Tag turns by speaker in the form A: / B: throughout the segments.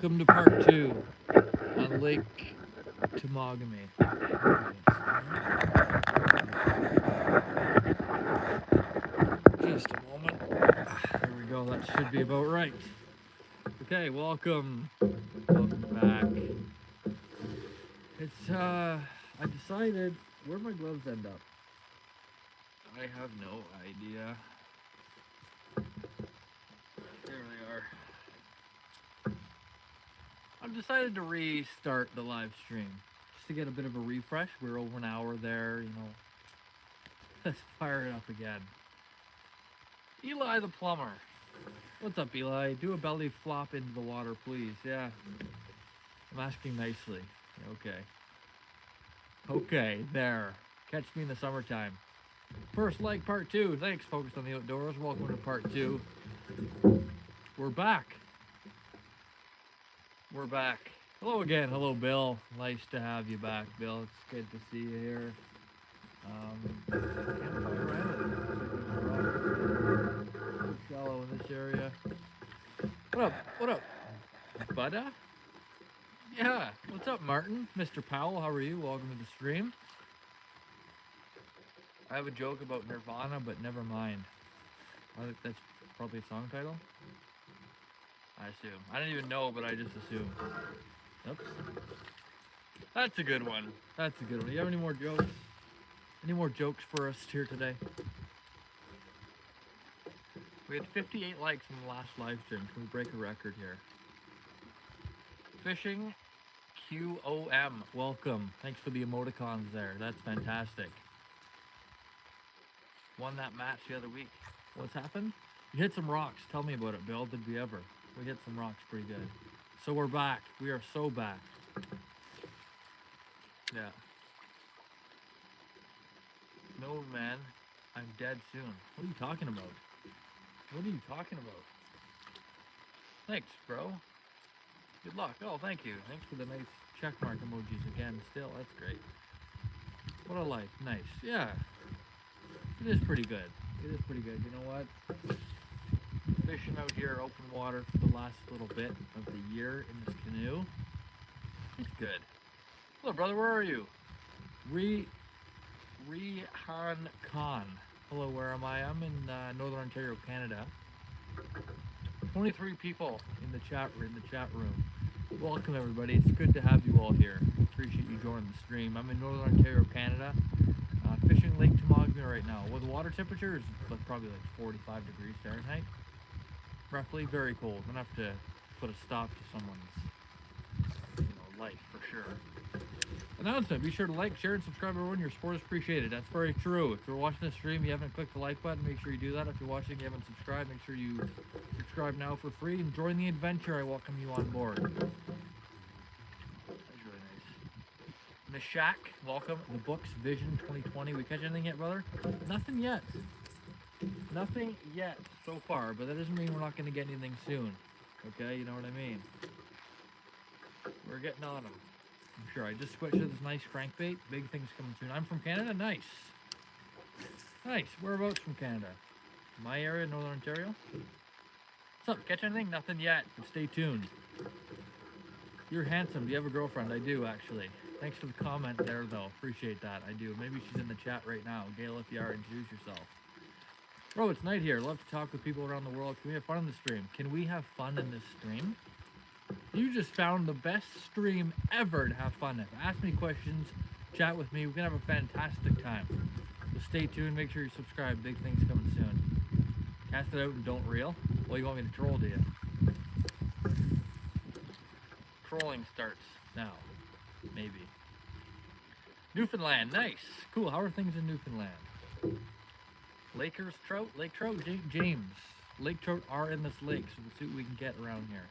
A: welcome to part 2 on Lake Temagami. Just a moment. There we go, that should be about right. Okay, welcome back. It's, I decided, where'd my gloves end up? I have no idea. There they are. I've decided to restart the live stream just to get a bit of a refresh. We're over an hour there, you know. Let's fire it up again. Eli the plumber. What's up, Eli? Do a belly flop into the water, please. Yeah. I'm asking nicely. Okay. Okay, there. Catch me in the summertime. First like part 2. Thanks, Focused on the Outdoors. Welcome to part 2. We're back. We're back. Hello again. Hello, Bill. Nice to have you back, Bill. It's good to see you here. Campfire Island. Shallow in this area. What up? What up? Budda? Yeah. What's up, Martin? Mr. Powell, how are you? Welcome to the stream. I have a joke about Nirvana, but never mind. I think that's probably a song title. I assume. I didn't even know, but I just assumed. Oops. That's a good one. That's a good one. Do you have any more jokes? Any more jokes for us here today? We had 58 likes in the last live stream. Can we break a record here? Fishing QOM. Welcome. Thanks for the emoticons there. That's fantastic. Won that match the other week. What's happened? You hit some rocks. Tell me about it, Bill. Did we ever? We hit some rocks pretty good. So we're back. We are so back. Yeah. No, man. I'm dead soon. What are you talking about? What are you talking about? Thanks, bro. Good luck. Oh, thank you. Thanks for the nice checkmark emojis again. Still, that's great. What a life. Nice. Yeah. It is pretty good. It is pretty good. You know what? Fishing out here, open water for the last little bit of the year in this canoe. It's good. Hello, brother. Where are you? Rehan Khan. Hello, where am I? I'm in Northern Ontario, Canada. 23 people in the chat room. Welcome, everybody. It's good to have you all here. Appreciate you joining the stream. I'm in Northern Ontario, Canada. Fishing Lake Temagami right now. Well, the water temperature is probably like 45 degrees Fahrenheit. Roughly, very cold. I'm gonna have to put a stop to someone's, life for sure. Announcement: be sure to like, share, and subscribe. Everyone, your support is appreciated. That's very true. If you're watching the stream, you haven't clicked the like button, make sure you do that. If you're watching, you haven't subscribed, make sure you subscribe now for free and join the adventure. I welcome you on board. That's really nice. Mishak, welcome. The books Vision 2020. We catch anything yet, brother? Nothing yet. Nothing yet so far, but that doesn't mean we're not going to get anything soon. Okay, you know what I mean? We're getting on them. I'm sure. I just switched to this nice crankbait. Big things coming soon. I'm from Canada. Nice. Nice. Whereabouts from Canada? My area, Northern Ontario. What's up? Catch anything? Nothing yet. But stay tuned. You're handsome. Do you have a girlfriend? I do, actually. Thanks for the comment there, though. Appreciate that. I do. Maybe she's in the chat right now. Gail, if you are, introduce yourself. Bro, it's night here. Love to talk with people around the world. Can we have fun in the stream? Can we have fun in this stream? You just found the best stream ever to have fun in. Ask me questions, chat with me. We can have a fantastic time. So stay tuned. Make sure you subscribe. Big things coming soon. Cast it out and don't reel. Well, you want me to troll, do you? Trolling starts now. Maybe. Newfoundland. Nice. Cool. How are things in Newfoundland? Lakers trout? Lake trout? James. Lake trout are in this lake, so we'll see what we can get around here.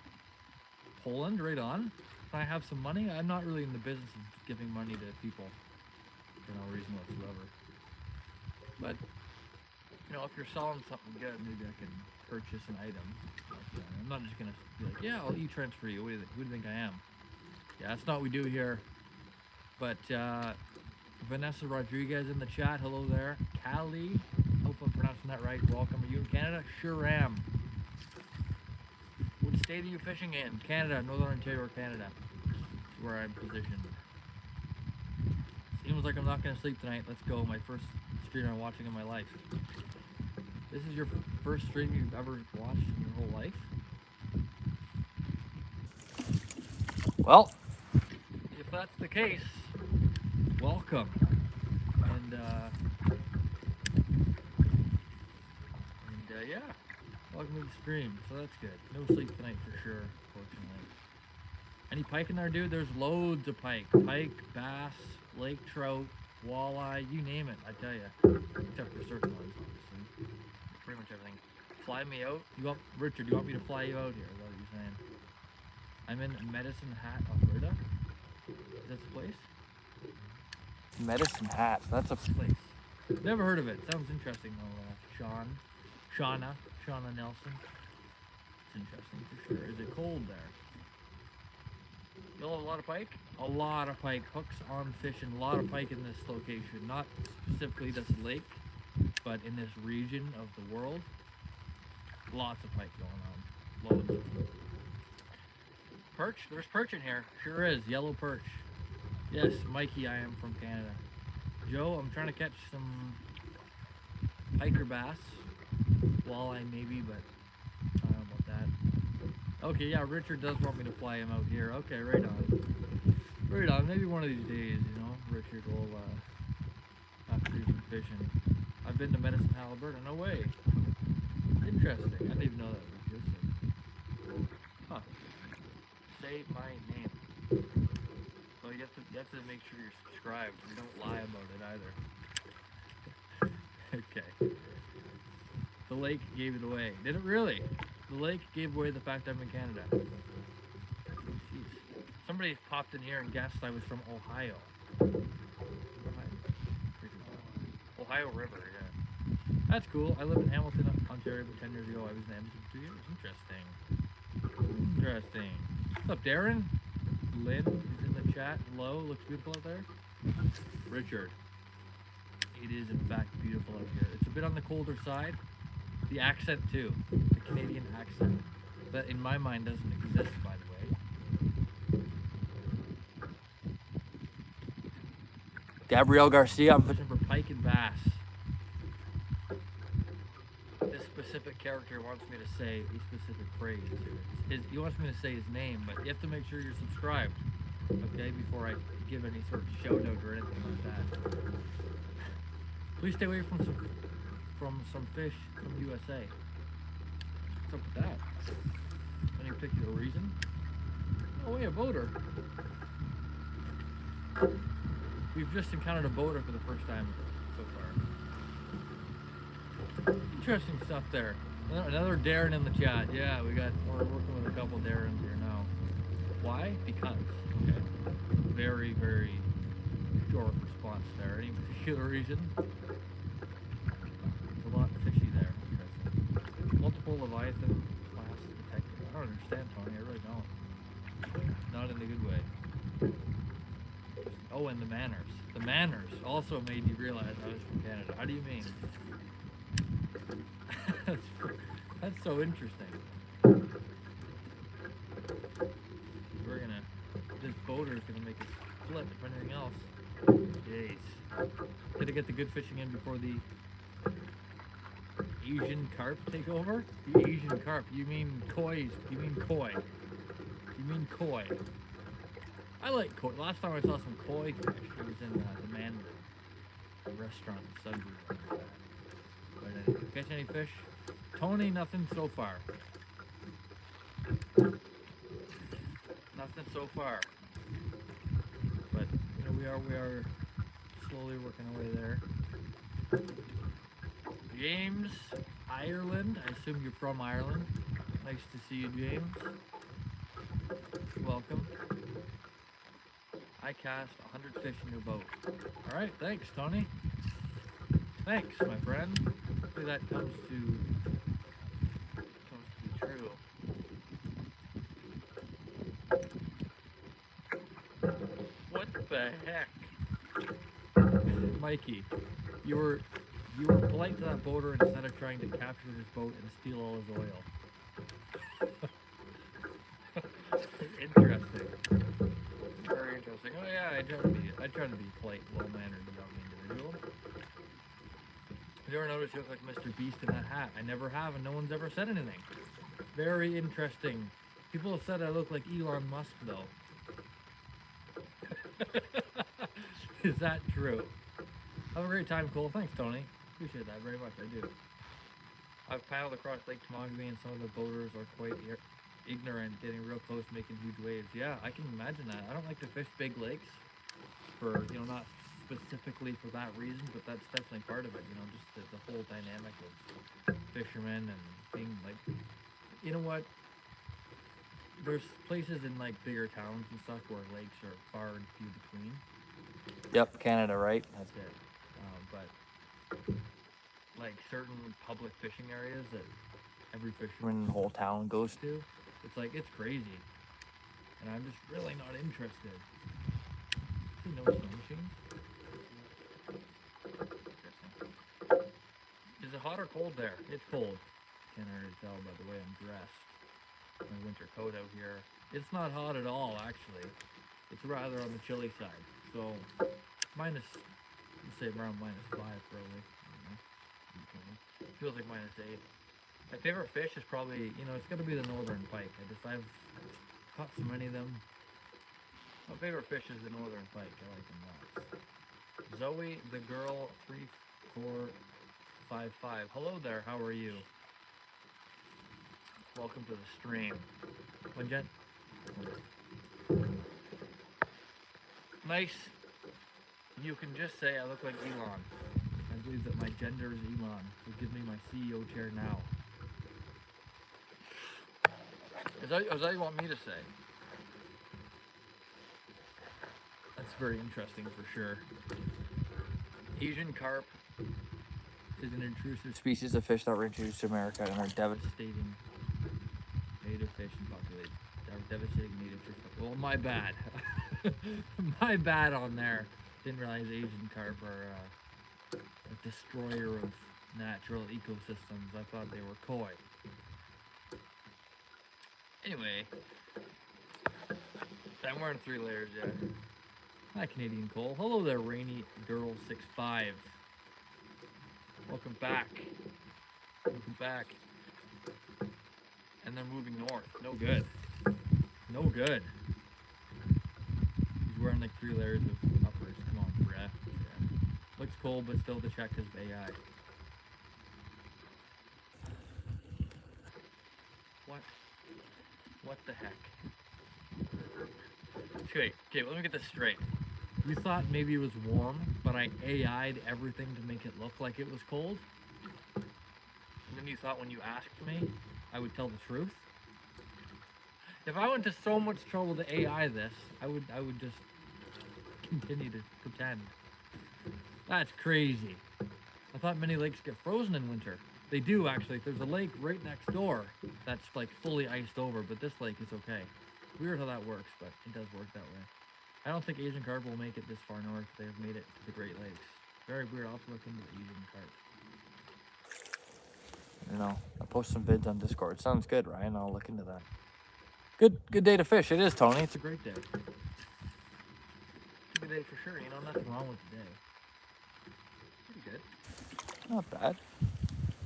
A: Poland, right on. Can I have some money? I'm not really in the business of giving money to people for no reason whatsoever. But, if you're selling something good, maybe I can purchase an item. I'm not just going to be like, yeah, I'll e-transfer you. Who do you think I am? Yeah, that's not what we do here. But, Vanessa Rodriguez in the chat. Hello there. Callie. Hope I'm pronouncing that right. Welcome. Are you in Canada? Sure am. What state state are you fishing in? Canada, Northern Ontario, Canada. That's where I'm positioned. Seems like I'm not gonna sleep tonight. Let's go. My first stream I'm watching in my life. This is your first stream you've ever watched in your whole life? Well, if that's the case, welcome. And yeah, welcome to the stream. So that's good. No sleep tonight for sure, fortunately. Any pike in there, dude? There's loads of pike. Pike, bass, lake trout, walleye, you name it, I tell you. Except for certain ones, obviously. Pretty much everything. Fly me out? Richard, you want me to fly you out here? Is that what you're saying? I'm in Medicine Hat, Alberta. Is that the place? Medicine Hat, that's a place. Never heard of it. Sounds interesting though, Shauna Nelson. It's interesting for sure. Is it cold there? You'll have a lot of pike? A lot of pike. Hooks on fishing. A lot of pike in this location. Not specifically this lake, but in this region of the world. Lots of pike going on. Loads of them. Perch? There's perch in here. Sure is. Yellow perch. Yes, Mikey, I am from Canada. Joe, I'm trying to catch some pike or bass. Walleye maybe, but I don't know about that. Okay, yeah, Richard does want me to fly him out here. Okay, right on. Right on. Maybe one of these days, you know, Richard will have to do some fishing. I've been to Medicine Hat, Alberta. No way. Interesting. I didn't even know that existed. Huh. Say my name. Well, you have to make sure you're subscribed. You don't lie about it either. Okay. The lake gave it away. Did it really? The lake gave away the fact I'm in Canada. Jeez. Somebody popped in here and guessed I was from Ohio. Ohio River, yeah. That's cool. I lived in Hamilton, Ontario, but 10 years ago I was in Edmonton for 2 years. Interesting. Interesting. What's up, Darren? Lynn is in the chat. Hello. Looks beautiful out there. Richard. It is in fact beautiful out here. It's a bit on the colder side. The accent too. The Canadian accent. That in my mind doesn't exist, by the way. Gabrielle Garcia, I'm fishing for pike and bass. This specific character wants me to say a specific phrase. He wants me to say his name, but you have to make sure you're subscribed, okay, before I give any sort of shout out or anything like that. Please stay away from some fish from USA. What's up with that? Any particular reason? Oh, yeah, a boater. We've just encountered a boater for the first time so far. Interesting stuff there. Another Darren in the chat. Yeah, we're working with a couple Darrens here now. Why? Because. Okay. Very, very short response there. Any particular reason? There's a lot fishy there. Interesting. Multiple Leviathan class detected. I don't understand, Tony. I really don't. Not in a good way. Oh, and the manners. The manners also made you realize I was from Canada. How do you mean? That's so interesting. This boater is gonna make us flip, if anything else. Jeez. Gotta get the good fishing in before the Asian carp take over? The Asian carp. You mean koi. You mean koi. I like koi. Last time I saw some koi fish, it was in the Mandarin restaurant in Sudbury. But anyway, catch any fish? Tony, nothing so far. Nothing so far. But you know, we are slowly working our way there. James, Ireland. I assume you're from Ireland. Nice to see you, James. Welcome. I cast 100 fish in your boat. Alright, thanks, Tony. Thanks, my friend. Hopefully that comes to be true. What the heck? Mikey, you were polite to that boater instead of trying to capture his boat and steal all his oil. like, oh yeah, I try to be polite, well-mannered, young individual. You ever notice you look like Mr. Beast in that hat? I never have, and no one's ever said anything. Very interesting. People have said I look like Elon Musk, though. Is that true? Have a great time, Cole. Thanks, Tony. Appreciate that very much. I do. I've paddled across Lake Temagami, and some of the boaters are quite ignorant, getting real close, making huge waves. Yeah, I can imagine that. I don't like to fish big lakes for, not specifically for that reason, but that's definitely part of it, just the whole dynamic of fishermen and being like, you know what? There's places in like bigger towns and stuff where lakes are far and few between.
B: Yep, Canada, right?
A: That's it. But like certain public fishing areas that every fisherman in the whole town goes to, it's like, it's crazy. And I'm just really not interested. See, no snow machines? Is it hot or cold there? It's cold. Can't already tell by the way I'm dressed. My winter coat out here. It's not hot at all, actually. It's rather on the chilly side. So, let's say around -5 probably. Feels like -8. My favorite fish is probably, it's got to be the northern pike. I've caught so many of them. My favorite fish is the northern pike. I like them lots. Zoe, the girl, 3455. Hello there. How are you? Welcome to the stream. One Jen. Nice. You can just say I look like Elon. I believe that my gender is Elon, so give me my CEO chair now. Is that what you want me to say? That's very interesting for sure. Asian carp is an intrusive
B: Species of fish that were introduced to America and are
A: devastating native fish and population. Devastating native fish. Well, my bad. My bad on there. Didn't realize Asian carp are a destroyer of natural ecosystems. I thought they were koi. Anyway, I'm wearing 3 layers, yeah. Hi, Canadian Cole. Hello there, Rainy Girl 65. Welcome back. Welcome back. And they're moving north. No good. No good. He's wearing like 3 layers of uppers. Come on, bruh. Yeah. Looks cold, but still the check is AI. What the heck? Okay, let me get this straight. You thought maybe it was warm, but I AI'd everything to make it look like it was cold? And then you thought when you asked me, I would tell the truth? If I went to so much trouble to AI this, I would just continue to pretend. That's crazy. I thought many lakes get frozen in winter. They do, actually. There's a lake right next door that's like fully iced over, but this lake is okay. Weird how that works, but it does work that way. I don't think Asian carp will make it this far north. They have made it to the Great Lakes. Very weird. I'll have to look into Asian carp.
B: I'll post some vids on Discord. Sounds good, Ryan. I'll look into that. Good day to fish. It is, Tony.
A: It's a great day. It's a good day for sure. Nothing wrong with the day. Pretty good.
B: Not bad.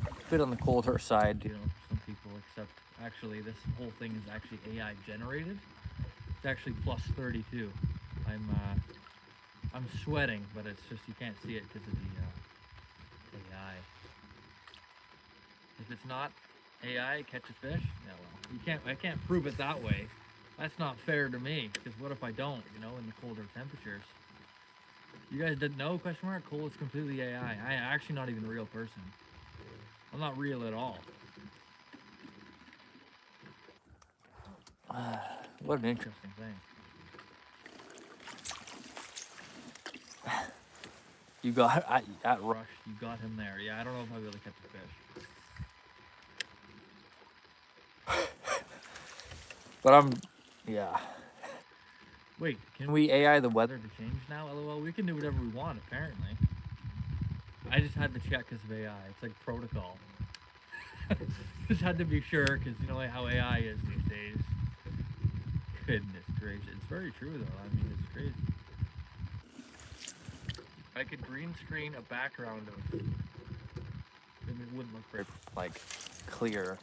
B: A bit on the colder side.
A: For some people, except actually this whole thing is actually AI generated. It's actually plus 32. I'm sweating, but it's just you can't see it because of the AI. If it's not AI catch a fish, yeah, well, I can't prove it that way. That's not fair to me, because what if I don't, in the colder temperatures? You guys didn't know, question mark? Cole is completely AI. I am actually not even a real person. I'm not real at all. What an interesting thing.
B: You got
A: at Rush, you got him there. Yeah, I don't know if I'll be able to catch a fish.
B: But yeah.
A: Wait, can we AI the weather to change now? LOL, we can do whatever we want, apparently. I just had to check because of AI. It's like protocol. Just had to be sure, because you know how AI is these days. Goodness gracious. exaggeration. It's very true though. I mean, it's crazy. I could green screen a background of. I mean, it wouldn't look very
B: like clear.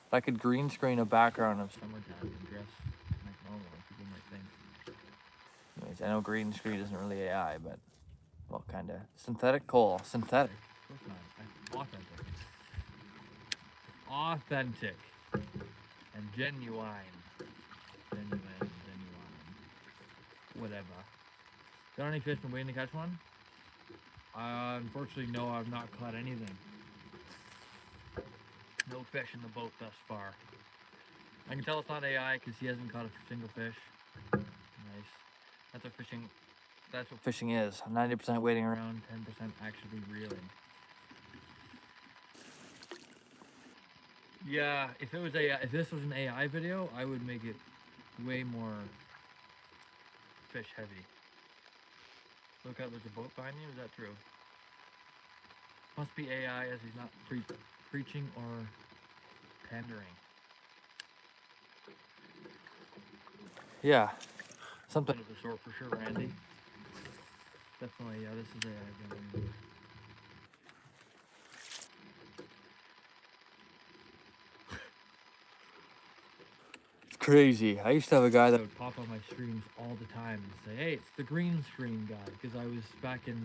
B: If I could green screen a background of
A: summertime and dress like normal, people might think.
B: anyways, I know green screen isn't really AI, but well, kind of synthetic coal, synthetic.
A: Of course not. Authentic. And genuine. Whatever. Got any fish been waiting to catch one? Unfortunately, no, I've not caught anything. No fish in the boat thus far. I can tell it's not AI because he hasn't caught a single fish. Nice. That's what fishing
B: is. 90% waiting around.
A: around, 10% actually reeling. Yeah, if this was an AI video, I would make it way more fish heavy. Look out, there's a boat behind you. Is that true? Must be AI, as he's not preaching or pandering.
B: Yeah, something
A: of the sort for sure, Randy. Definitely, yeah. This is AI.
B: crazy. I used to have a guy that
A: would pop on my streams all the time and say, "Hey, it's the green screen guy," because I was back in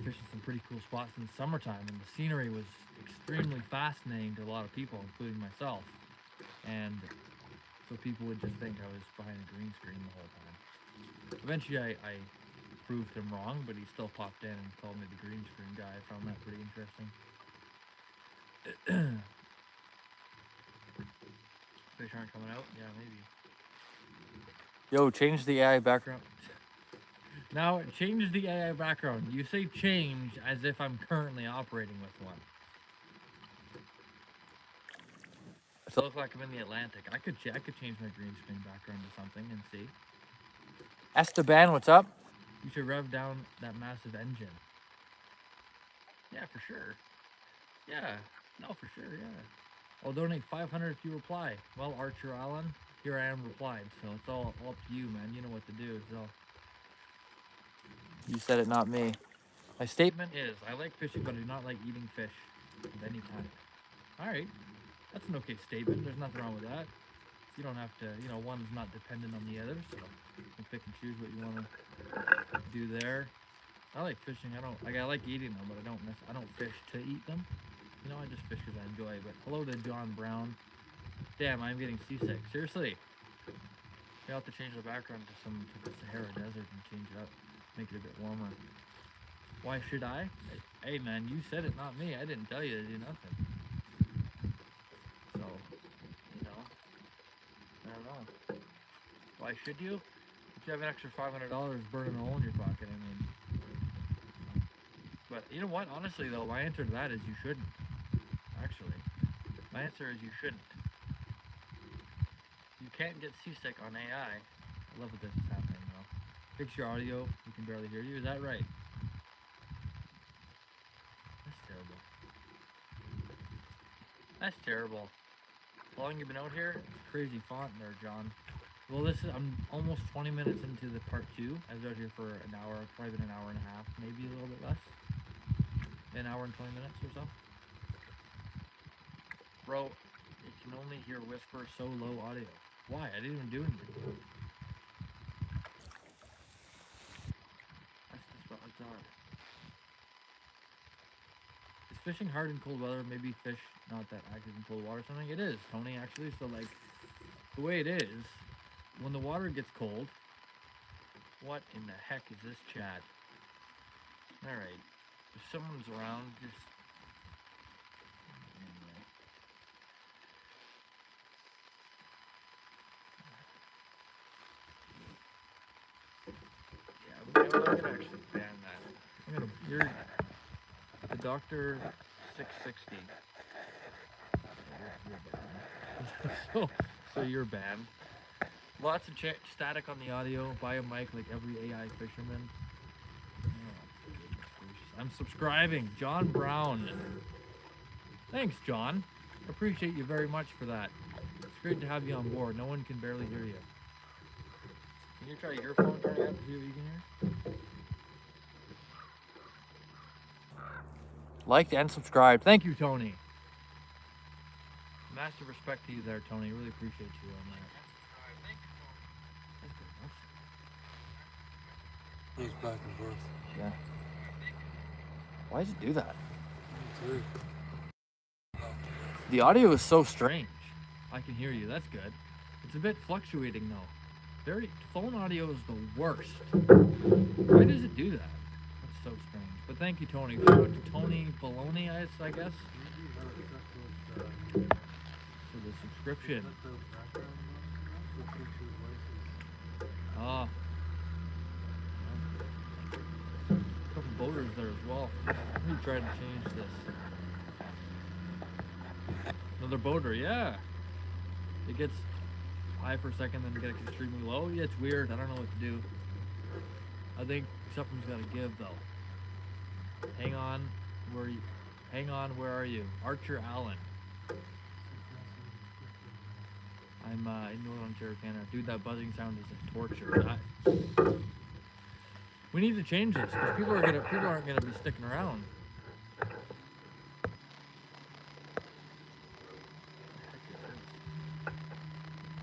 A: fishing some pretty cool spots in the summertime, and the scenery was extremely fascinating to a lot of people, including myself. And so people would just think I was behind a green screen the whole time. Eventually, I proved him wrong, but he still popped in and called me the green screen guy. I found that pretty interesting. Fish aren't coming out? Yeah, maybe.
B: Yo, change the AI background.
A: Now, change the AI background. You say change as if I'm currently operating with one. So it looks like I'm in the Atlantic. I could change my green screen background to something and see.
B: Esteban, what's up?
A: You should rev down that massive engine. Yeah, for sure. Yeah. No, for sure, yeah. I'll donate 500 if you reply. Well, Archer Allen, here I am replied. So it's all up to you, man. You know what to do. So
B: you said it, not me.
A: My statement is, I like fishing, but I do not like eating fish of any kind. All right. That's an okay statement. There's nothing wrong with that. You don't have to, one's not dependent on the other, so you can pick and choose what you want to do there. I like fishing. I like eating them, but I don't fish to eat them. I just fish because I enjoy it. But hello to John Brown. Damn, I'm getting seasick. Seriously. You have to change the background to the Sahara Desert and change it up. Make it a bit warmer. Why should I? Hey man, you said it, not me. I didn't tell you to do nothing. So, I don't know. Why should you? If you have an extra $500 burning a hole in your pocket, I mean. But you know what? Honestly though, my answer to that is you shouldn't. Actually. My answer is you shouldn't. You can't get seasick on AI. I love that this is happening though. Fix your audio. We can barely hear you. Is that right? That's terrible. That's terrible. How long you been out here? It's a crazy font there, John. Well, I'm almost 20 minutes into the part 2. I was out here for an hour, probably been an hour and a half, maybe a little bit less. An hour and 20 minutes or so. Bro, you can only hear whisper so low audio. Why? I didn't even do anything. That's just bizarre. Is fishing hard in cold weather? Maybe fish not that active in cold water or something? It is, Tony, actually. So, the way it is, when the water gets cold, what in the heck is this chat? Alright. If someone's around, just... Yeah, I'm gonna actually ban that. You're the Dr. 660. You're banned. So you're banned. Lots of static on the audio. Buy a mic like every AI fisherman. I'm subscribing. John Brown. Thanks, John. Appreciate you very much for that. It's great to have you on board. No one can barely hear you. Can you try your phone turning up to see what you can hear? Liked and subscribed. Thank you, Tony. Massive respect to you there, Tony. Really appreciate you on that. That's good enough.
C: Goes back and forth.
B: Yeah. Why does it do that?
C: Too.
A: The audio is so strange. I can hear you. That's good. It's a bit fluctuating though. Phone audio is the worst. Why does it do that? That's so strange. But thank you, Tony. Shout out to Tony Baloney, I guess. For the subscription. Ah. A couple boaters there as well. Let me try to change this. Another boater, yeah. It gets high for a second, then it gets extremely low. Yeah, it's weird. I don't know what to do. I think something's gotta give though. Hang on, where are you? Archer Allen. I'm in Northern Ontario, Canada. Dude, that buzzing sound is a torture. We need to change this because people aren't gonna be sticking around.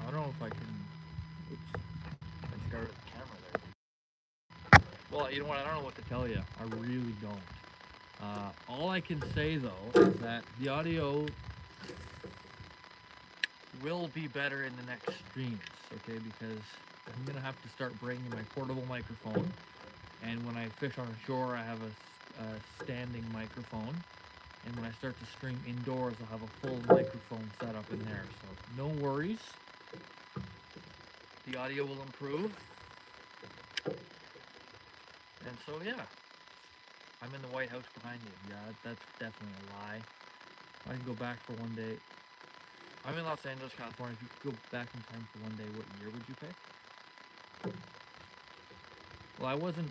A: I don't know if I can. Oops, I started the camera there. Well, you know what? I don't know what to tell you. I really don't. All I can say though is that the audio will be better in the next streams, okay? Because I'm gonna have to start bringing my portable microphone, and when I fish on shore, I have a standing microphone, and when I start to stream indoors, I'll have a full microphone set up in there. So no worries, the audio will improve. And so yeah, I'm in the White House behind you. Yeah, that's definitely a lie. I can go back for one day. I'm in Los Angeles, California. If you could go back in time for one day, what year would you pick? Well, I wasn't,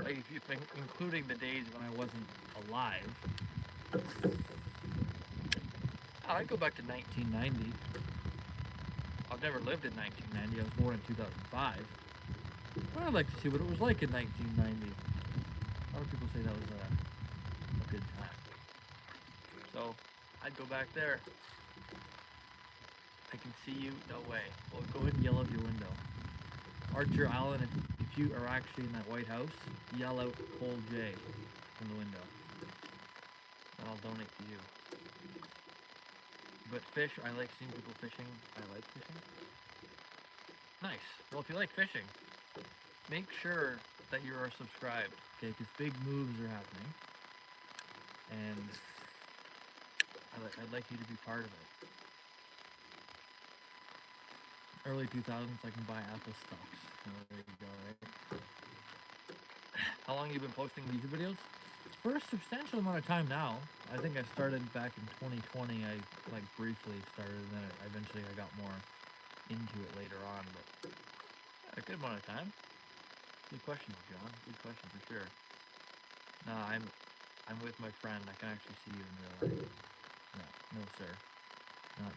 A: like, if you think, including the days when I wasn't alive, I'd go back to 1990. I've never lived in 1990. I was born in 2005. But I'd like to see what it was like in 1990. A lot of people say that was a good time. So, I'd go back there. I can see you. No way. Well, go ahead and yell out your window. Archer Allen, if you are actually in that White House, yell out Cole J from the window. And I'll donate to you. But fish, I like seeing people fishing. I like fishing. Nice. Well, if you like fishing, make sure that you are subscribed, okay? Because big moves are happening. And I'd like you to be part of it. Early 2000s, I can buy Apple stocks. Oh, there you go, right? How long have you been posting YouTube videos? For a substantial amount of time now. I think I started back in 2020. I like briefly started, and then eventually I got more into it later on. But yeah, a good amount of time. Good question, John. Good question for sure. No, I'm with my friend. I can actually see you in real life. No, sir. Not.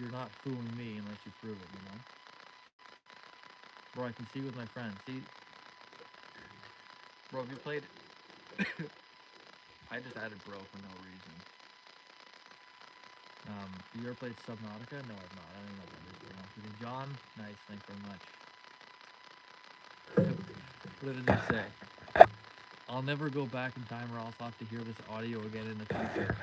A: You're not fooling me unless you prove it, you know? Bro, I can see with my friend. See? Bro, have you played... I just added bro for no reason. You ever played Subnautica? No, I've not. I don't know what that is. John? Nice, thanks very much. What did he say? I'll never go back in time or else I'll have to hear this audio again in the future.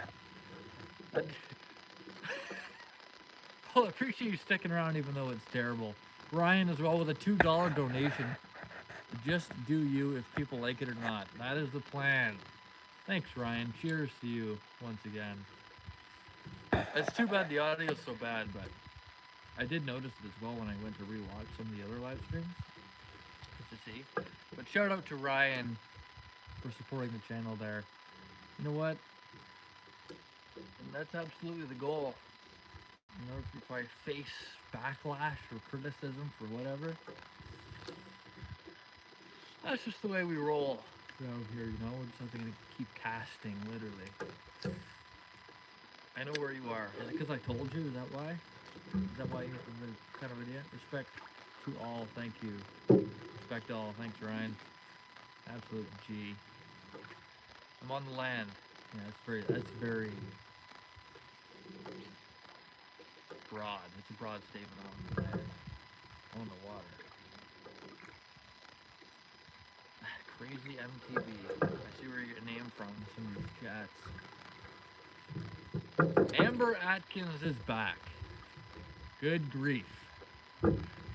A: Well, I appreciate you sticking around even though it's terrible. Ryan as well with a $2 donation. Just do you if people like it or not. That is the plan. Thanks, Ryan. Cheers to you once again. It's too bad the audio is so bad, but I did notice it as well when I went to rewatch some of the other live streams. Just to see. But shout out to Ryan for supporting the channel there. You know what? And that's absolutely the goal. You know, if I face backlash or criticism for whatever, that's just the way we roll around here, you know? We're just not going to keep casting, literally. I know where you are. Is it because I told you? Is that why? Is that why you have the kind of idiot? Respect. To all, thank you. Respect all, thanks Ryan. Absolute G. I'm on the land. Yeah, that's very broad. It's a broad statement on the land. On the water. Crazy MTV. I see where you get a name from. Some of your chats. Amber Atkins is back. Good grief.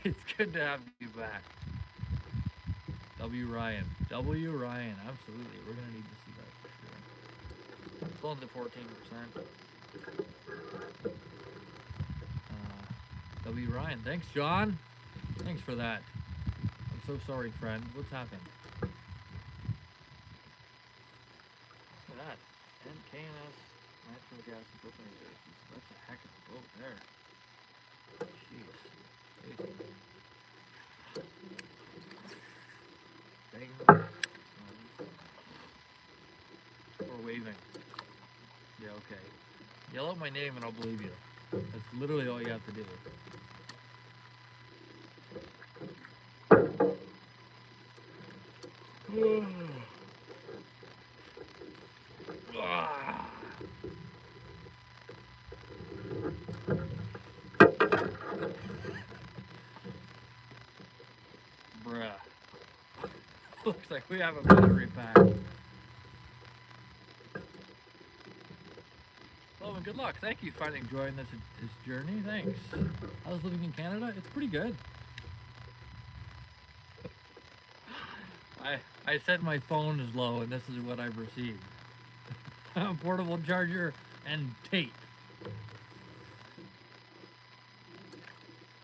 A: It's good to have you back. W. Ryan. W. Ryan. Absolutely. We're going to need to see that for sure. Phone's at 14%. W. Ryan. Thanks, John. Thanks for that. I'm so sorry, friend. What's happened? Look at that. And KNS natural gas and propane stations. That's a heck of a boat there. Jeez. Or waving. Yeah, okay. Yell out my name and I'll believe you. That's literally all you have to do. Bruh. Looks like we have a battery pack. Well, and good luck. Thank you for enjoying this journey. Thanks. How's living in Canada? It's pretty good. I said my phone is low, and this is what I've received. A portable charger and tape.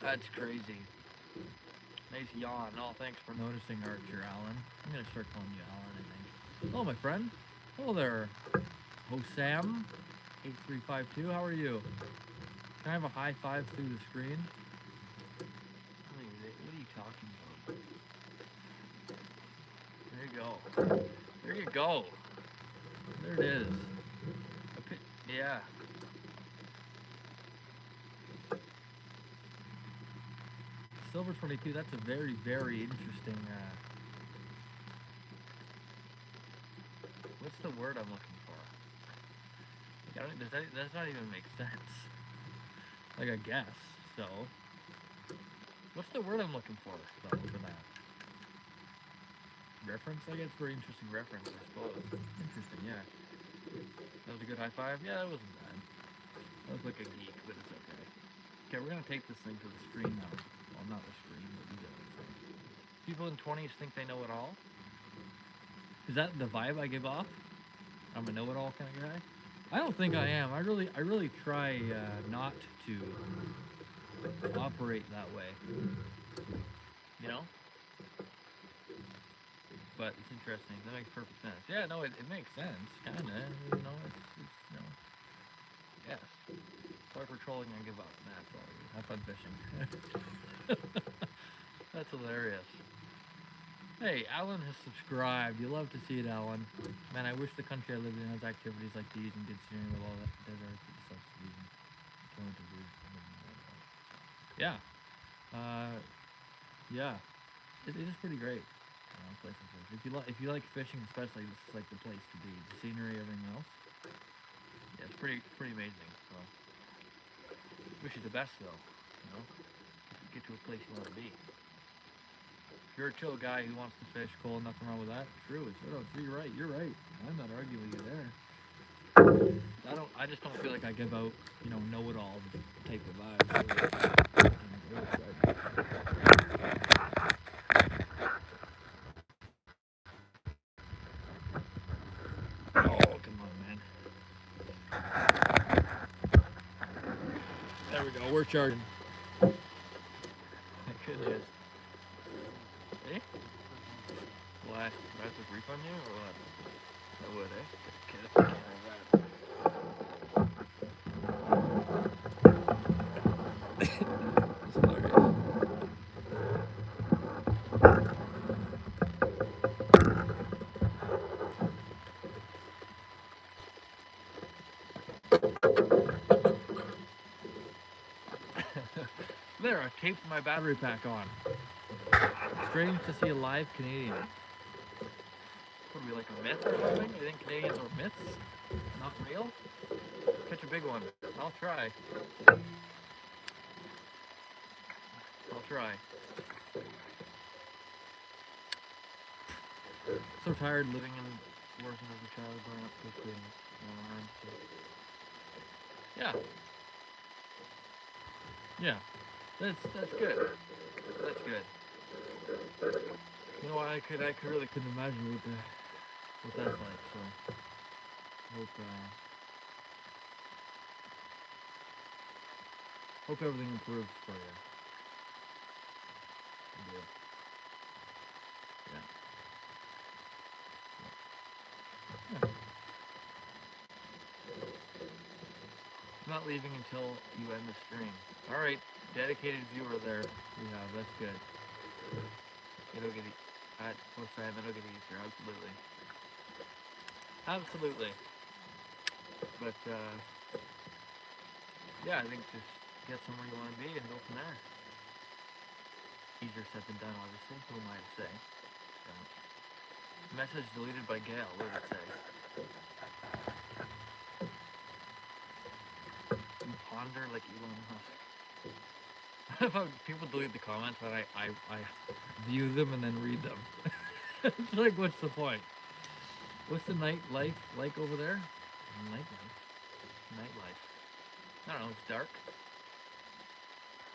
A: That's crazy. Nice yawn. Oh, thanks for noticing, Archer Allen. I'm gonna start calling you Allen, I think. Hello, my friend. Hello there. Hosam 8352. How are you? Can I have a high five through the screen? What are you talking about? There you go. There you go. There it is. Yeah. Silver 22, that's a very, very interesting, what's the word I'm looking for? Like, does not even make sense. Like, I guess, so. What's the word I'm looking for, though, for that? Reference? I guess very interesting reference, I suppose. Interesting, yeah. That was a good high five? Yeah, that wasn't bad. That was like a geek, but it's okay. Okay, we're gonna tape this thing to the screen now. Well, not the screen, but you get what I'm saying. People in 20s think they know it all? Is that the vibe I give off? I'm a know-it-all kind of guy? I don't think I am. I really try not to operate that way. You know? But it's interesting. That makes perfect sense. Yeah, no, it makes sense. Kinda. You know, it's you know. Yes. Sorry for trolling and give up. That's all. Have fun fishing. That's hilarious. Hey, Alan has subscribed. You love to see it, Alan. Man, I wish the country I lived in has activities like these and good scenery with all that desert for the subsidies and going to do. Yeah. Yeah. It is pretty great. Place to fish. If you like fishing, especially, this is like the place to be. The scenery, everything else. Yeah, it's pretty amazing. So, wish you the best though. You know, get to a place you want to be. If you're a chill guy who wants to fish, cool, nothing wrong with that. True, you're right. You're right. I'm not arguing with you there. I just don't feel like I give out, you know it all type of vibes. Oh, come on, man. There we go. We're charging. I could just. Eh? What? Do I have to refund you or what? I would, eh? Okay, let's take care of that. It's hilarious. There, I've taped my battery pack on. Strange to see a live Canadian. What are we, like a myth or something? You think Canadians are myths? Not real? Catch a big one. I'll try. I'll try. So tired living in working as a child, growing up quickly and online. So. Yeah. That's good. That's good. You know, I really couldn't imagine what that's like. So hope everything improves for you. I do. Yeah. I'm not leaving until you end the stream. All right, dedicated viewer there we have. That's good. It'll get at post time. It'll get easier. Absolutely. Absolutely. But yeah, I think just get somewhere you want to be and go from there. Easier said than done, obviously. Who am I to say? So, message deleted by Gail. What did it say? You ponder like Elon Musk. People delete the comments, but I view them and then read them. It's like, what's the point? What's the nightlife like over there? Nightlife. I don't know, it's dark.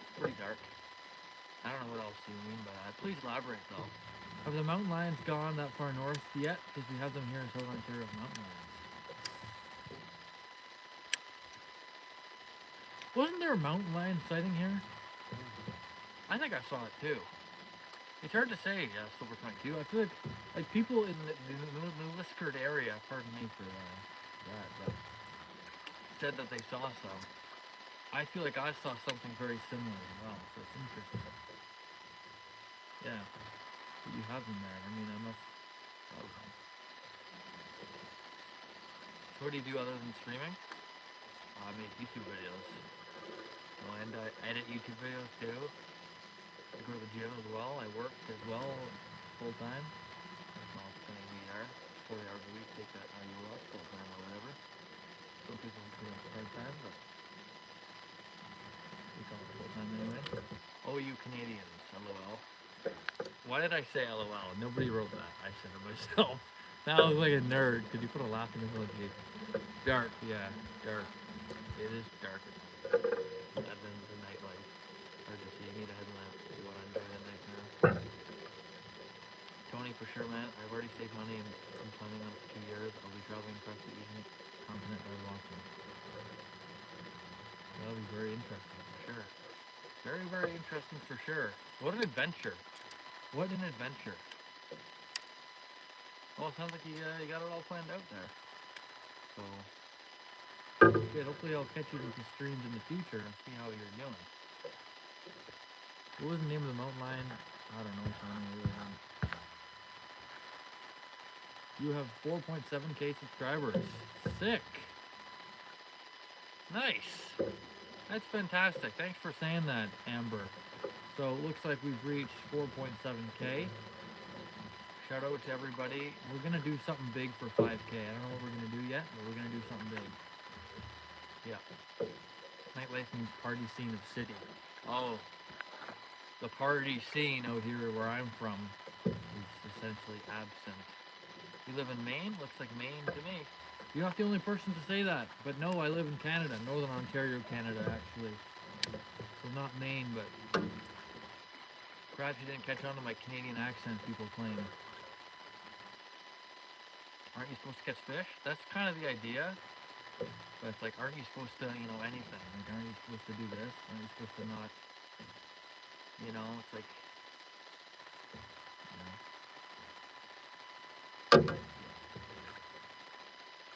A: It's pretty dark. I don't know what else you mean by that. Please elaborate, though. Have the mountain lions gone that far north yet? Because we have them here in Southern Ontario, mountain lions. Wasn't there a mountain lion sighting here? I think I saw it too. It's hard to say, Silver 22. I feel like people in the Liskeard area, pardon me for that, but said that they saw some. I feel like I saw something very similar as well, so it's interesting. Yeah, but you have them there. I mean, I must. Okay. So what do you do other than streaming? I make YouTube videos. Oh, and I edit YouTube videos too. I go to the gym as well. I work as well full time. Well, depending who you are. 40 hours a week, take that how you will, full time or whatever. Some people do it part time, but we call it full time anyway. Oh, you Canadians, LOL. Why did I say LOL? Nobody wrote that. I said it myself. Now I was like a nerd. Could you put a laughing emoji? Dark, yeah, dark. It is dark. And then the nightlife. Hard to see. You need a headlamp to see what I'm doing at night now. Tony, for sure, man. I've already saved money and I'm planning on it for 2 years. I'll be traveling across the Asian continent very often. That'll be very interesting for sure. Very, very interesting for sure. What an adventure. What an adventure. Well, it sounds like you got it all planned out there. So, good. Hopefully I'll catch you with the streams in the future and see how you're doing. What was the name of the mountain lion? I don't know. You have 4.7k subscribers. Sick. Nice. That's fantastic. Thanks for saying that, Amber. So it looks like we've reached 4.7k. Shout out to everybody. We're going to do something big for 5k. I don't know what we're going to do yet, but we're going to do something big. Yeah. Nightlife means party scene of city. Oh. The party scene out here where I'm from is essentially absent. You live in Maine? Looks like Maine to me. You're not the only person to say that. But no, I live in Canada. Northern Ontario, Canada, actually. So not Maine, but perhaps you didn't catch on to my Canadian accent, people claim. Aren't you supposed to catch fish? That's kind of the idea. But it's like, aren't you supposed to, anything? Like, aren't you supposed to do this? Aren't you supposed to not, it's like,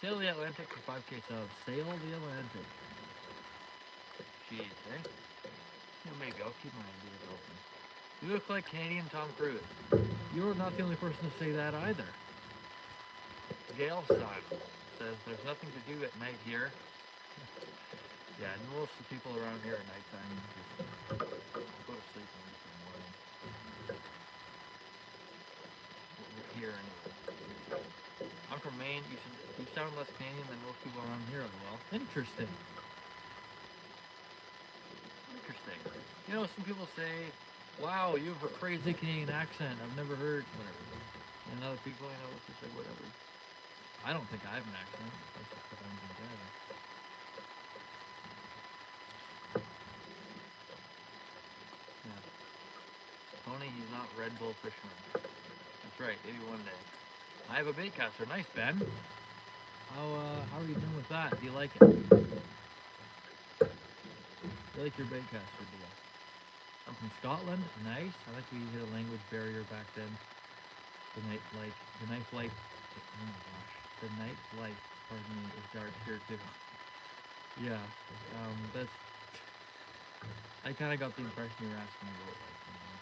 A: Sail the Atlantic for 5k subs. Sail the Atlantic. Jeez, eh? Yeah, maybe I'll keep my ideas open. You look like Canadian Tom Cruise. You're not the only person to say that either. Gail Style says there's nothing to do at night here. Yeah, most of the people around here at nighttime just sound less Canadian than most people around here as well. Interesting. Interesting. You know, some people say, wow, you have a crazy Canadian accent. I've never heard, whatever. And other people, you know, just say whatever. I don't think I have an accent. That's just because I'm from Canada. Yeah. Tony, he's not Red Bull fisherman. That's right, maybe one day. I have a bait caster. Nice, Ben. How are you doing with that? Do you like it? Do you like your bait caster deal? I'm from Scotland. Nice. I like we hit a language barrier back then. The night life. Oh my gosh. The night life, pardon me, is dark here too. Yeah. That's. I kind of got the impression you were asking about like, you know,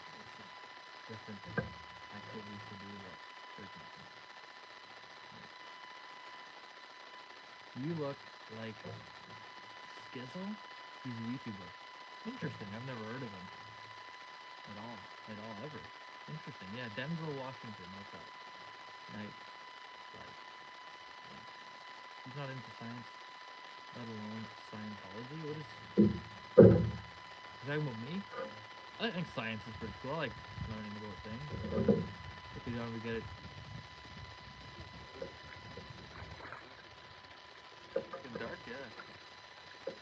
A: different activities to do that. You look like Skizzle? He's a YouTuber. Interesting. I've never heard of him. At all, ever. Interesting. Yeah, Denzel Washington. What's up? Night life. Yeah. He's not into science, let alone Scientology. What is that about me? I think science is pretty cool. I like learning about things. If you don't get it. Fucking dark, yeah.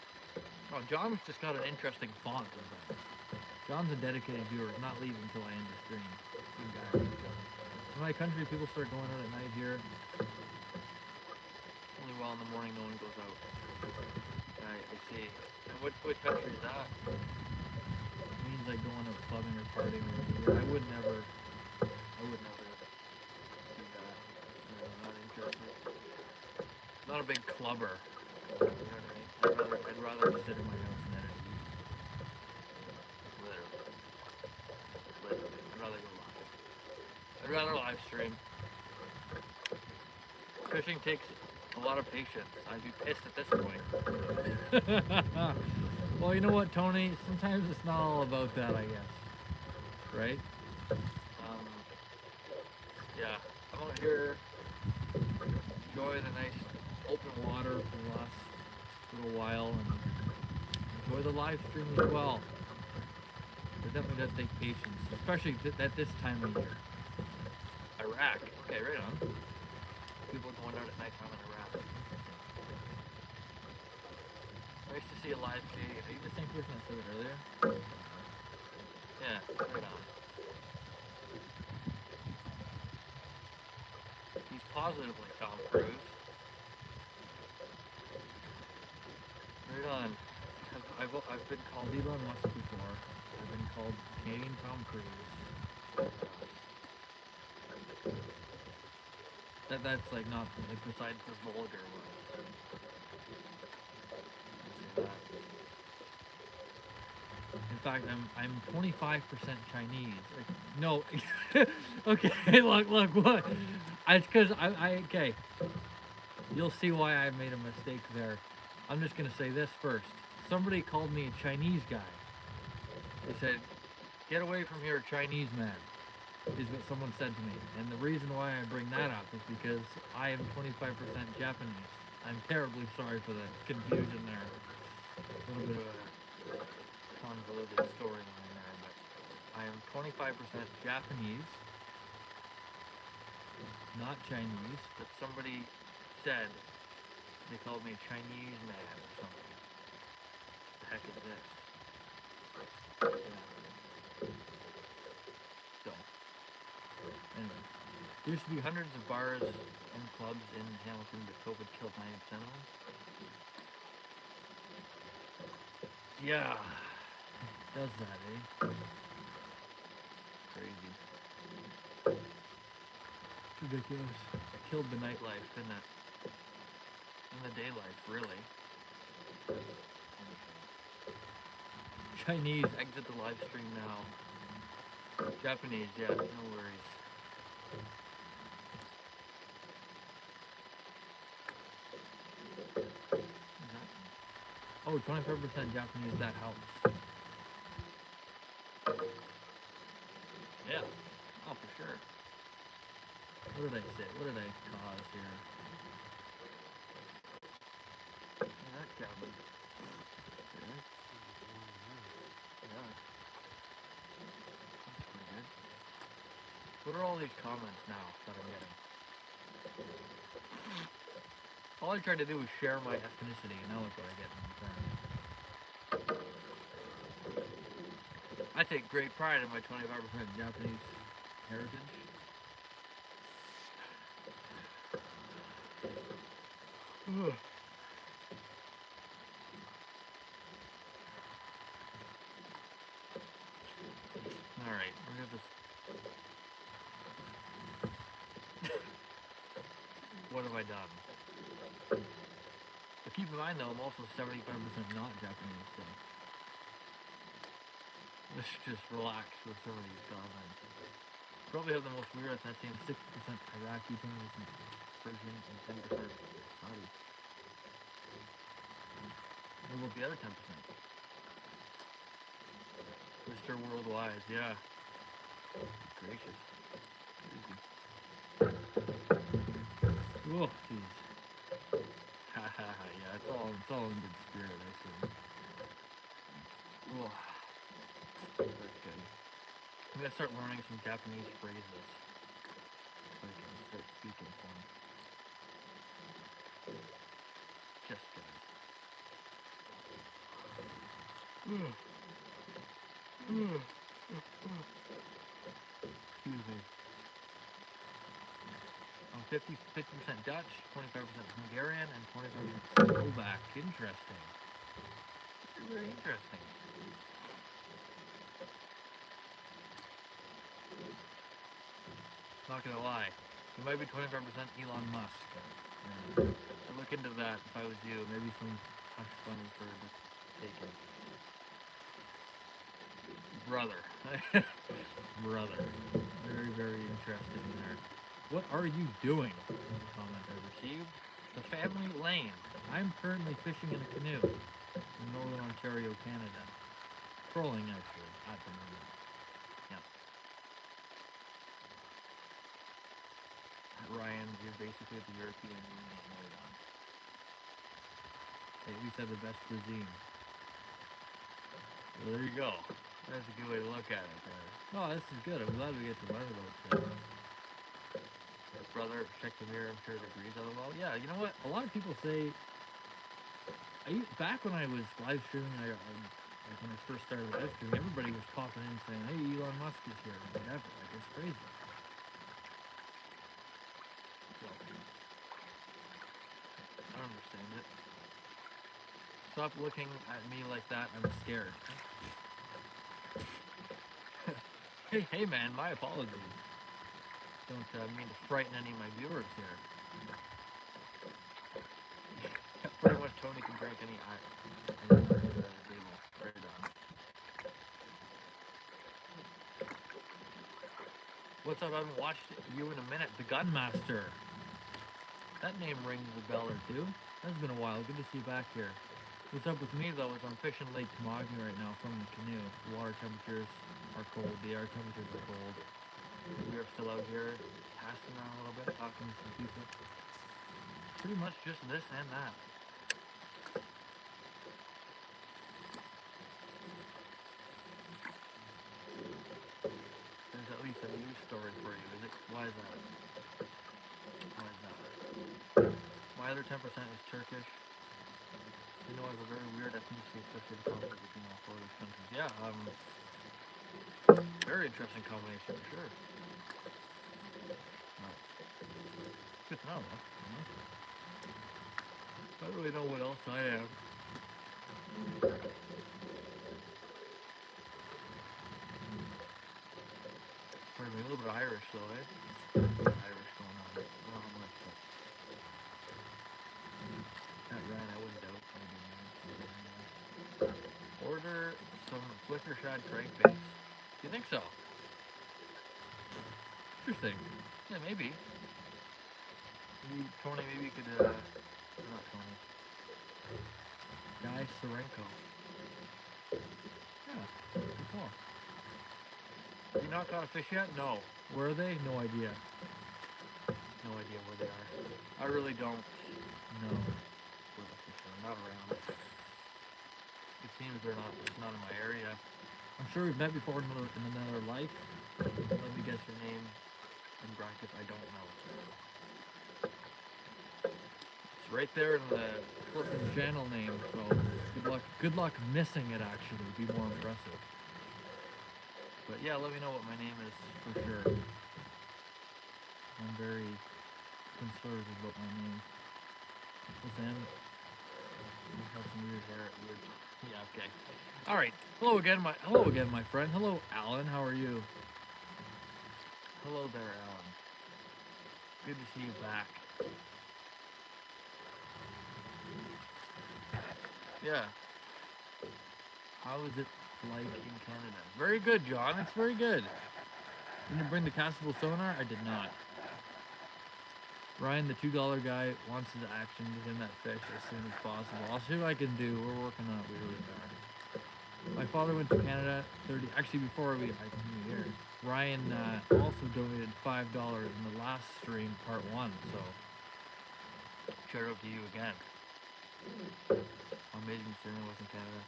A: Oh, John's just got an interesting font. John's a dedicated viewer, not leaving until I end the stream. Good guy. In my country, people start going out at night here. Only while in the morning no one goes out. I see. And what country is that? It means like going out clubbing or partying or whatever. I would never do that. No, not interested. Not a big clubber. You know what I mean? I'd rather sit in my house and edit. Literally. I'd rather go live. I'd rather live stream. Fishing takes a lot of patience. I'd be pissed at this point. Well, you know what, Tony? Sometimes it's not all about that, I guess. Right? Yeah. I'm out here enjoy the nice open water for the last little while and enjoy the live stream as well. It definitely does take patience, especially at this time of year. Iraq. Okay, right on. People going out at nighttime in Iraq. Nice to see a live K. Are you the same person that said it earlier? Yeah, right on. He's positively Tom Cruise. Right on. I've been called Elon Musk before. I've been called Canadian Tom Cruise. That's like not like besides the vulgar words. In fact, I'm 25% Chinese. Like, no, okay. Look, what? It's because okay. You'll see why I made a mistake there. I'm just gonna say this first. Somebody called me a Chinese guy. They said, "Get away from here, Chinese man," is what someone said to me. And the reason why I bring that up is because I am 25% Japanese. I'm terribly sorry for the confusion there. A little bit of a convoluted storyline there, but I am 25% Japanese, not Chinese, but somebody said they called me a Chinese man or something. What the heck is this? Yeah. So, anyway, there used to be hundreds of bars and clubs in Hamilton, but COVID killed 90% of them. Yeah, does that, eh? Crazy. It's ridiculous. It killed the nightlife, didn't it? And the day life, really. Chinese, exit the live stream now. Japanese, yeah, no worries. Oh, 25% Japanese, that helps. Yeah, oh, for sure. What did I say? What did I cause here? salmon.
B: Okay.
A: Yeah. That's pretty good. What are all these comments now that I'm getting? All I tried to do was share my ethnicity, and now look what I get in return. I take great pride in my 25% Japanese heritage. Ugh. Alright, we're gonna just... What have I done? But keep in mind though, I'm also 75% not Japanese, so... Let's just relax with some of these comments. Probably have the most weird ethnicity, 60% Iraqi, 10% Persian, and 10% Saudi. What about the other 10%? Mr. Worldwide, yeah. Gracious. Oh, jeez. Haha, yeah, it's all in good spirit, I see. Oh, that's good. I'm gonna start learning some Japanese phrases so I can start speaking some. Just guys. Excuse me. I'm 50% Dutch, 25% Hungarian, and 25% Slovak. Interesting. Very interesting. Not gonna lie, you might be 25% Elon Musk. Yeah. I'd look into that if I was you. Maybe some hush money for the taken. Brother. Brother. Very, very interesting there. What are you doing? Comment I received. The family lane. I'm currently fishing in a canoe in northern Ontario, Canada. Trolling, actually, at the moment. Yep. Ryan, you're basically the European Union. No, you're not. Hey, we said the best cuisine. Well, there you go. That's a good way to look at it there. Oh, this is good. I'm glad we get to learn about this. Brother, check the mirror, I'm sure it agrees on it well. Yeah, you know what? A lot of people say... back when I was live streaming, like when I first started live streaming, everybody was popping in saying, hey, Elon Musk is here, or whatever. Like, it's crazy. So, I don't understand it. Stop looking at me like that, I'm scared. Hey man, my apologies. Don't mean to frighten any of my viewers here. Pretty much Tony can drink any table. Right on. What's up? I haven't watched you in a minute. The Gunmaster. That name rings a bell or two. That's been a while. Good to see you back here. What's up with me though is I'm fishing Lake Temagami right now from the canoe. The water temperatures are cold. The air temperatures are cold. We are still out here casting around a little bit, talking to some people. Pretty much just this and that. There's at least a news story for you. Is it? Why is that? Why is that? My other 10% is Turkish. You know, I have a very weird ethnicity, especially the conflict between all four of those countries. Yeah, very interesting combination for sure. Good to know, though. I don't really know what else I am. Pardon me, a little bit of Irish, though, eh? Irish going on. I don't know how much, but... That ran, I wouldn't doubt. Order some flicker shad crankbait. Do you think so? Interesting. Yeah, maybe. Tony, maybe you could, not Tony. Guy Sorenko. Yeah, good call. Have you not caught a fish yet? No. Where are they? No idea. No idea where they are. I really don't know where the fish are. not around. It seems they're not. It's not in my area. I'm sure we've met before in another life. Let me guess your name. In brackets, I don't know. It's right there in the flipping channel name. So good luck. Good luck missing it. Actually, would be more impressive. But yeah, let me know what my name is for sure. I'm very conservative about my name. Sam. You have some weird hair. Weird. Yeah. Okay. All right. Hello again, my friend. Hello, Alan. How are you? Hello there, Alan. Good to see you back. Yeah. How is it like in Canada? Very good, John. It's very good. Did you bring the castable sonar? I did not. Ryan, the $2 guy, wants his action to hit that fish as soon as possible. I'll see what I can do. We're working on it. We really are. My father went to Canada 30. Actually, before I came here, Ryan also donated $5 in the last stream, part 1. So, shout out to you again. Amazing scenery was in Canada.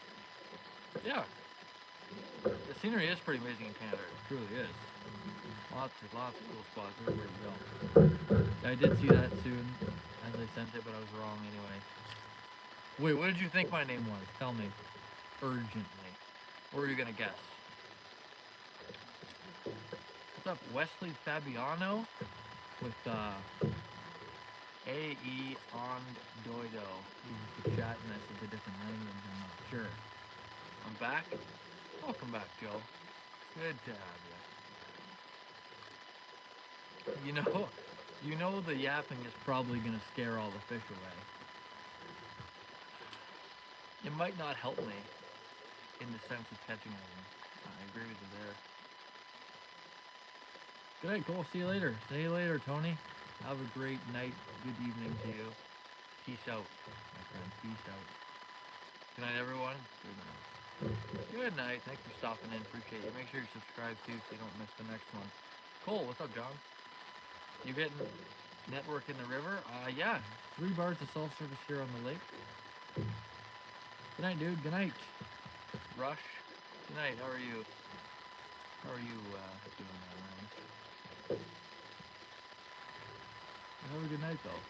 A: Yeah, the scenery is pretty amazing in Canada. It truly is. Lots of cool spots everywhere you go. I did see that soon as I sent it, but I was wrong anyway. Wait, what did you think my name was? Tell me. Urgently. What were you gonna guess? What's up, Wesley Fabiano? With A.E. Ondoido. He's chatting us with a different language, I'm not sure. I'm back. Welcome back, Joe. Good to have you. You know the yapping is probably gonna scare all the fish away. It might not help me in the sense of catching anything. I agree with you there. Good night, Cole. See you later. See you later, Tony. Have a great night. Good evening to you. Peace out, my friend. Peace out. Good night, everyone. Good night. Good night. Thanks for stopping in. Appreciate you. Make sure you subscribe too so you don't miss the next one. Cole, what's up, John? You getting network in the river? Yeah. 3 bars of self-service here on the lake. Good night, dude. Good night. Rush. Good night. How are you? How are you doing that, man? Have a good night, though.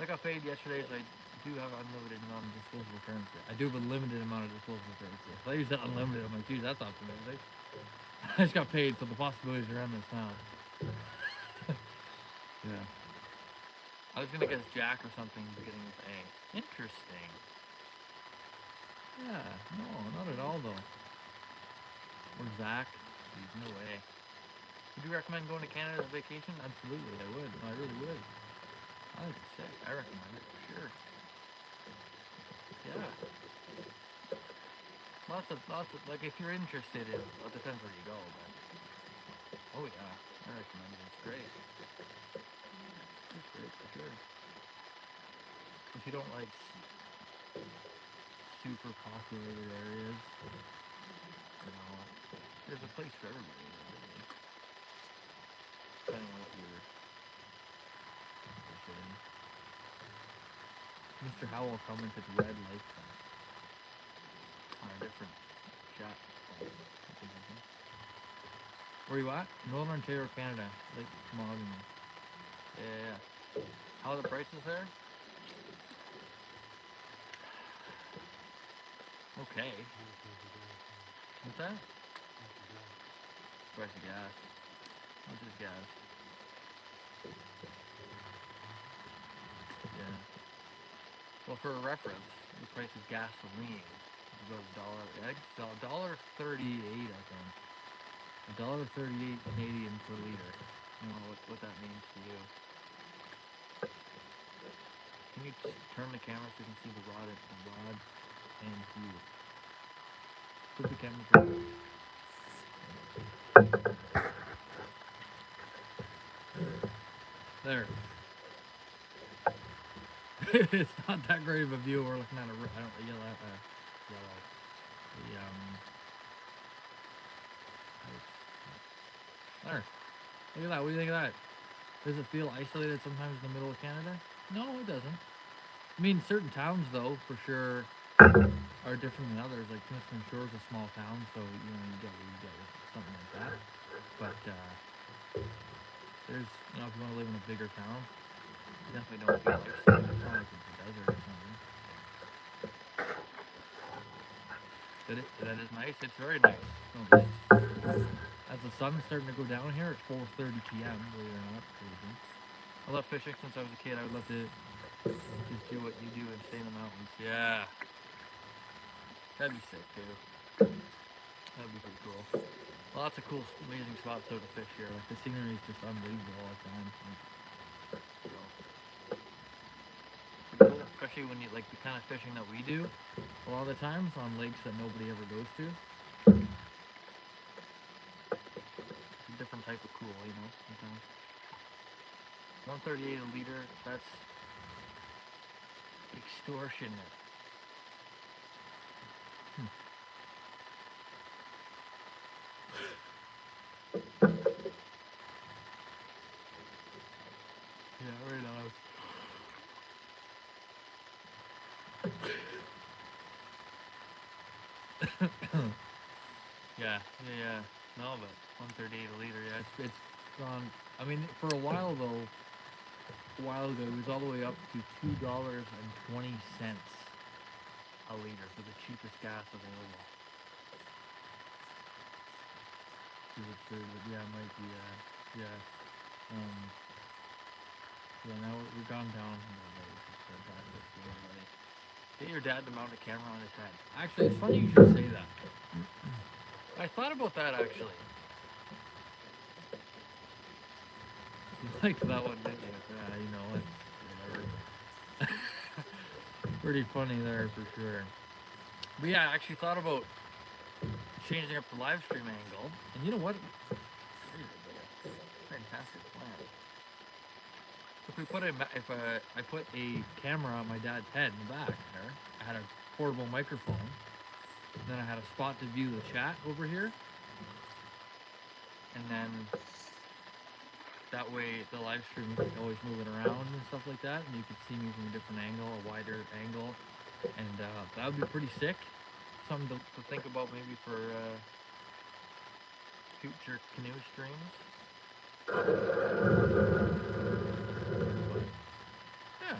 A: I got paid yesterday, so I do have unlimited amount of disposable currency. I do have a limited amount of disposable currency. If I use that unlimited, I'm like, geez, that's optimistic. I just got paid, so the possibilities are endless now. Yeah. I was gonna guess Jack or something beginning with A. Interesting. Yeah, no, not at all though. Or Zach. Jeez, no way. Would you recommend going to Canada as a vacation? Absolutely, I would. I really would. I think it's sick. I recommend it for sure. Yeah. Lots of, like if you're interested in, well, it depends where you go, but. Oh yeah, I recommend it. It's great. It's great for sure. If you don't like super populated areas, you know, there's a place for everybody, really. Depending on what you're interested in. Mr. Howell commented Red Lake Fest on a different chat. Where you at? Northern Ontario, Canada. Lake Temagami. Yeah. How are the prices there? Okay. What's that? Price of gas. How much is gas? Yeah. Well, for a reference, the price of gasoline is about $1.38, I think. $1.38 Canadian per liter. I don't know what that means to you. Can you turn the camera so you can see the rod and view? Put the camera through. There. It's not that great of a view. We're looking at yellow. There. Look at that. What do you think of that? Does it feel isolated sometimes in the middle of Canada? No, it doesn't. I mean, certain towns though, for sure, are different than others. Like Kingston Shore is a small town, so you get what you get with something like that. But there's, if you want to live in a bigger town, you definitely don't feel isolated. It's not like it's a desert or something. That is nice. It's very nice. No, it is. As the sun's starting to go down here at 4:30 p.m., believe it or not, crazy. I love fishing since I was a kid. I would love to just do what you do and stay in the mountains. Yeah, that'd be sick too. That'd be pretty cool. Lots of cool, amazing spots though to fish here. Like the scenery is just unbelievable all the time. So, pretty cool, especially when you like the kind of fishing that we do. A lot of the times on lakes that nobody ever goes to. It's a different type of cool, sometimes. 138 a liter, that's extortionate. Yeah, right on. Yeah. No, but 138 a liter, yeah, it's gone. I mean, for a while though, a while ago, it was all the way up to $2.20 a liter for the cheapest gas available. Which is absurd, but yeah, it might be, yeah. Yeah, now we've gone down. This is fantastic. Get your dad to mount a camera on his head. Actually, it's funny you should say that. I thought about that actually. You liked that one, didn't you? Yeah, it's whatever. Pretty funny there for sure. But yeah, I actually thought about changing up the live stream angle. And you know what? Fantastic plan. If I put a camera on my dad's head in the back there, I had a portable microphone, then I had a spot to view the chat over here, and then that way the live stream you can always move it around and stuff like that, and you could see me from a different angle, a wider angle, and that would be pretty sick. Something to think about maybe for future canoe streams. Yeah.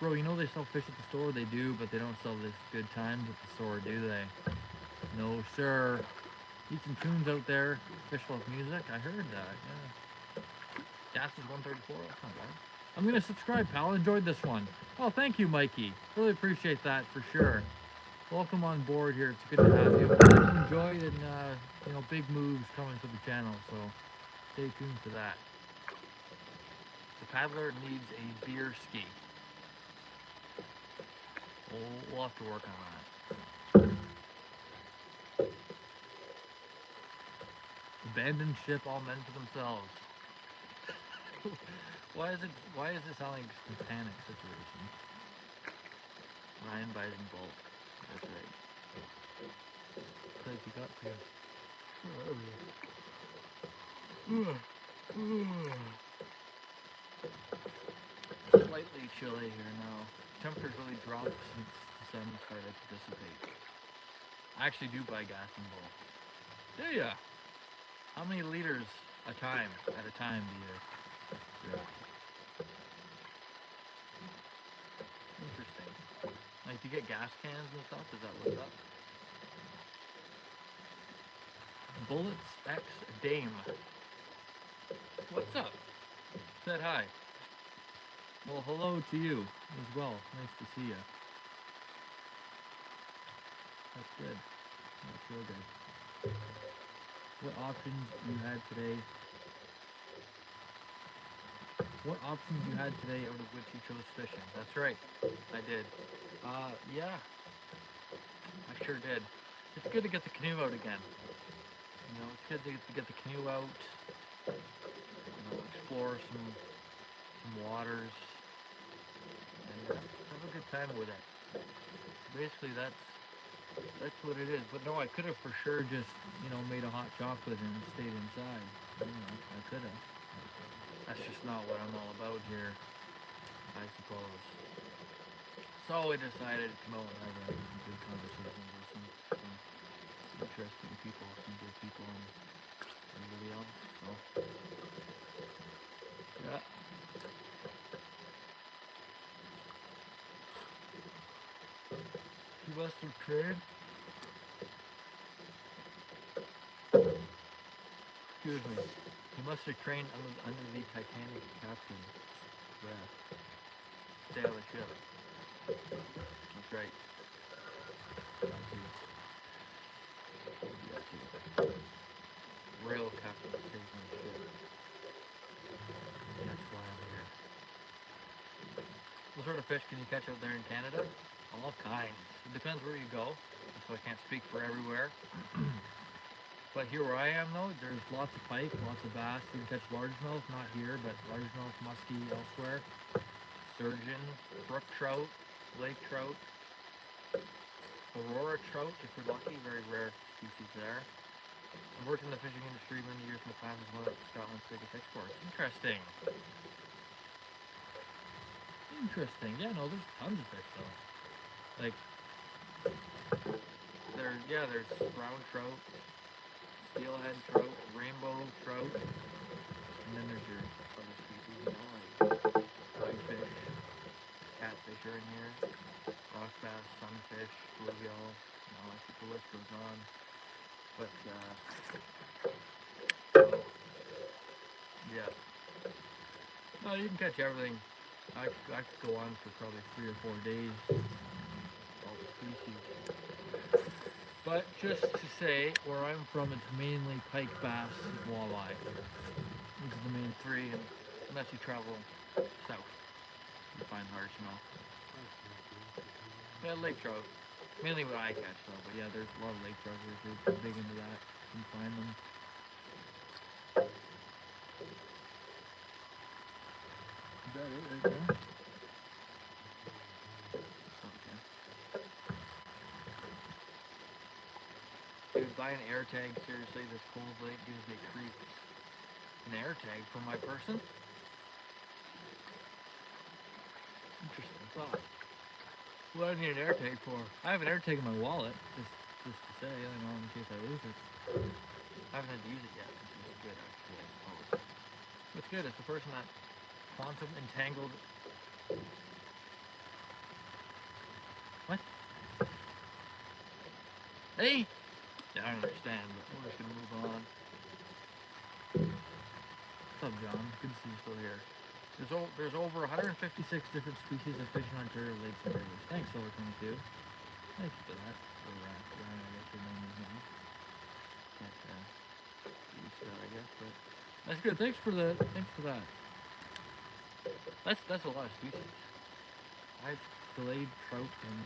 A: Bro, they sell fish at the store? They do, but they don't sell this good times at the store, do they? No, sir. Need some tunes out there. Fish love music. I heard that, yeah. Gas is 134. That's not bad. I'm going to subscribe, pal. Enjoyed this one. Oh, thank you, Mikey. Really appreciate that for sure. Welcome on board here. It's good to have you. Enjoyed and, big moves coming to the channel, so stay tuned for that. The paddler needs a beer ski. We'll have to work on that. Abandoned ship, all men for themselves. Why is it sounding like a panic situation? Ryan buys in bulk. That's right. What you got here? Slightly chilly here now. Temperature's really dropped since the sun started to dissipate. I actually do buy gas in bulk. Do ya? How many liters at a time do you? Interesting. Like, do you get gas cans and stuff? Is that what's up? Bullets X Dame. What's up? Said hi. Well, hello to you as well. Nice to see you. That's good. That's real good. What options you had today? What options you had today out of which you chose fishing? That's right. I did. Yeah. I sure did. It's good to get the canoe out again. It's good to get the canoe out. Explore some waters. And have a good time with it. Basically, that's what it is. But no, I could have for sure just, made a hot chocolate and stayed inside. I could have. That's just not what I'm all about here, I suppose. So we decided to come out and have some good conversations with some interesting people, some good people, and everybody else. So, yeah. He must have trained. Excuse me. He must have trained under the Titanic captain. Yeah. Stay on the ship. That's right. Real captain stays on the ship. That's why I'm here. What sort of fish can you catch out there in Canada? All kinds. It depends where you go, so I can't speak for everywhere. But here where I am though, there's lots of pike, lots of bass. You can catch largemouth, not here, but largemouth, muskie elsewhere. Sturgeon, brook trout, lake trout, Aurora trout, if you're lucky, very rare species there. I've worked in the fishing industry many years in the past as one of Scotland's biggest exports. Interesting. Interesting. Yeah, no, there's tons of fish though. Like, there's brown trout, steelhead trout, rainbow trout, and then there's your other species, you know, like whitefish, catfish are in here, rock bass, sunfish, bluegill, you know, like the list goes on. But yeah, no, you can catch everything. I could go on for probably 3 or 4 days. All the species. But just to say, where I'm from, it's mainly pike, bass, walleye. These are the main three, and unless you travel south, you find hard smell. Yeah, lake trout. Mainly what I catch though, but yeah, there's a lot of lake trout here too. If you're big into that, you can find them. Is that it right there? Okay. Dude, buy an air tag, seriously, this cold lake gives me creeps. An air tag for my person? Interesting thought. What do I need an air tag for? I have an air tag in my wallet, just to say, you know, in case I lose it. I haven't had to use it yet, which is good actually, I suppose. What's good is the person that quantum entangled. What? Hey! Yeah, I don't understand, but we're just gonna move on. What's up, John? Good to see you still here. There's over 156 different species of fish in Ontario lakes and rivers. Thanks, Silver22. Thank you for that. Or, Ryan, I guess your name is now. Can't use that, I guess, but that's good. Thanks for that. That's a lot of species. I've filleted trout and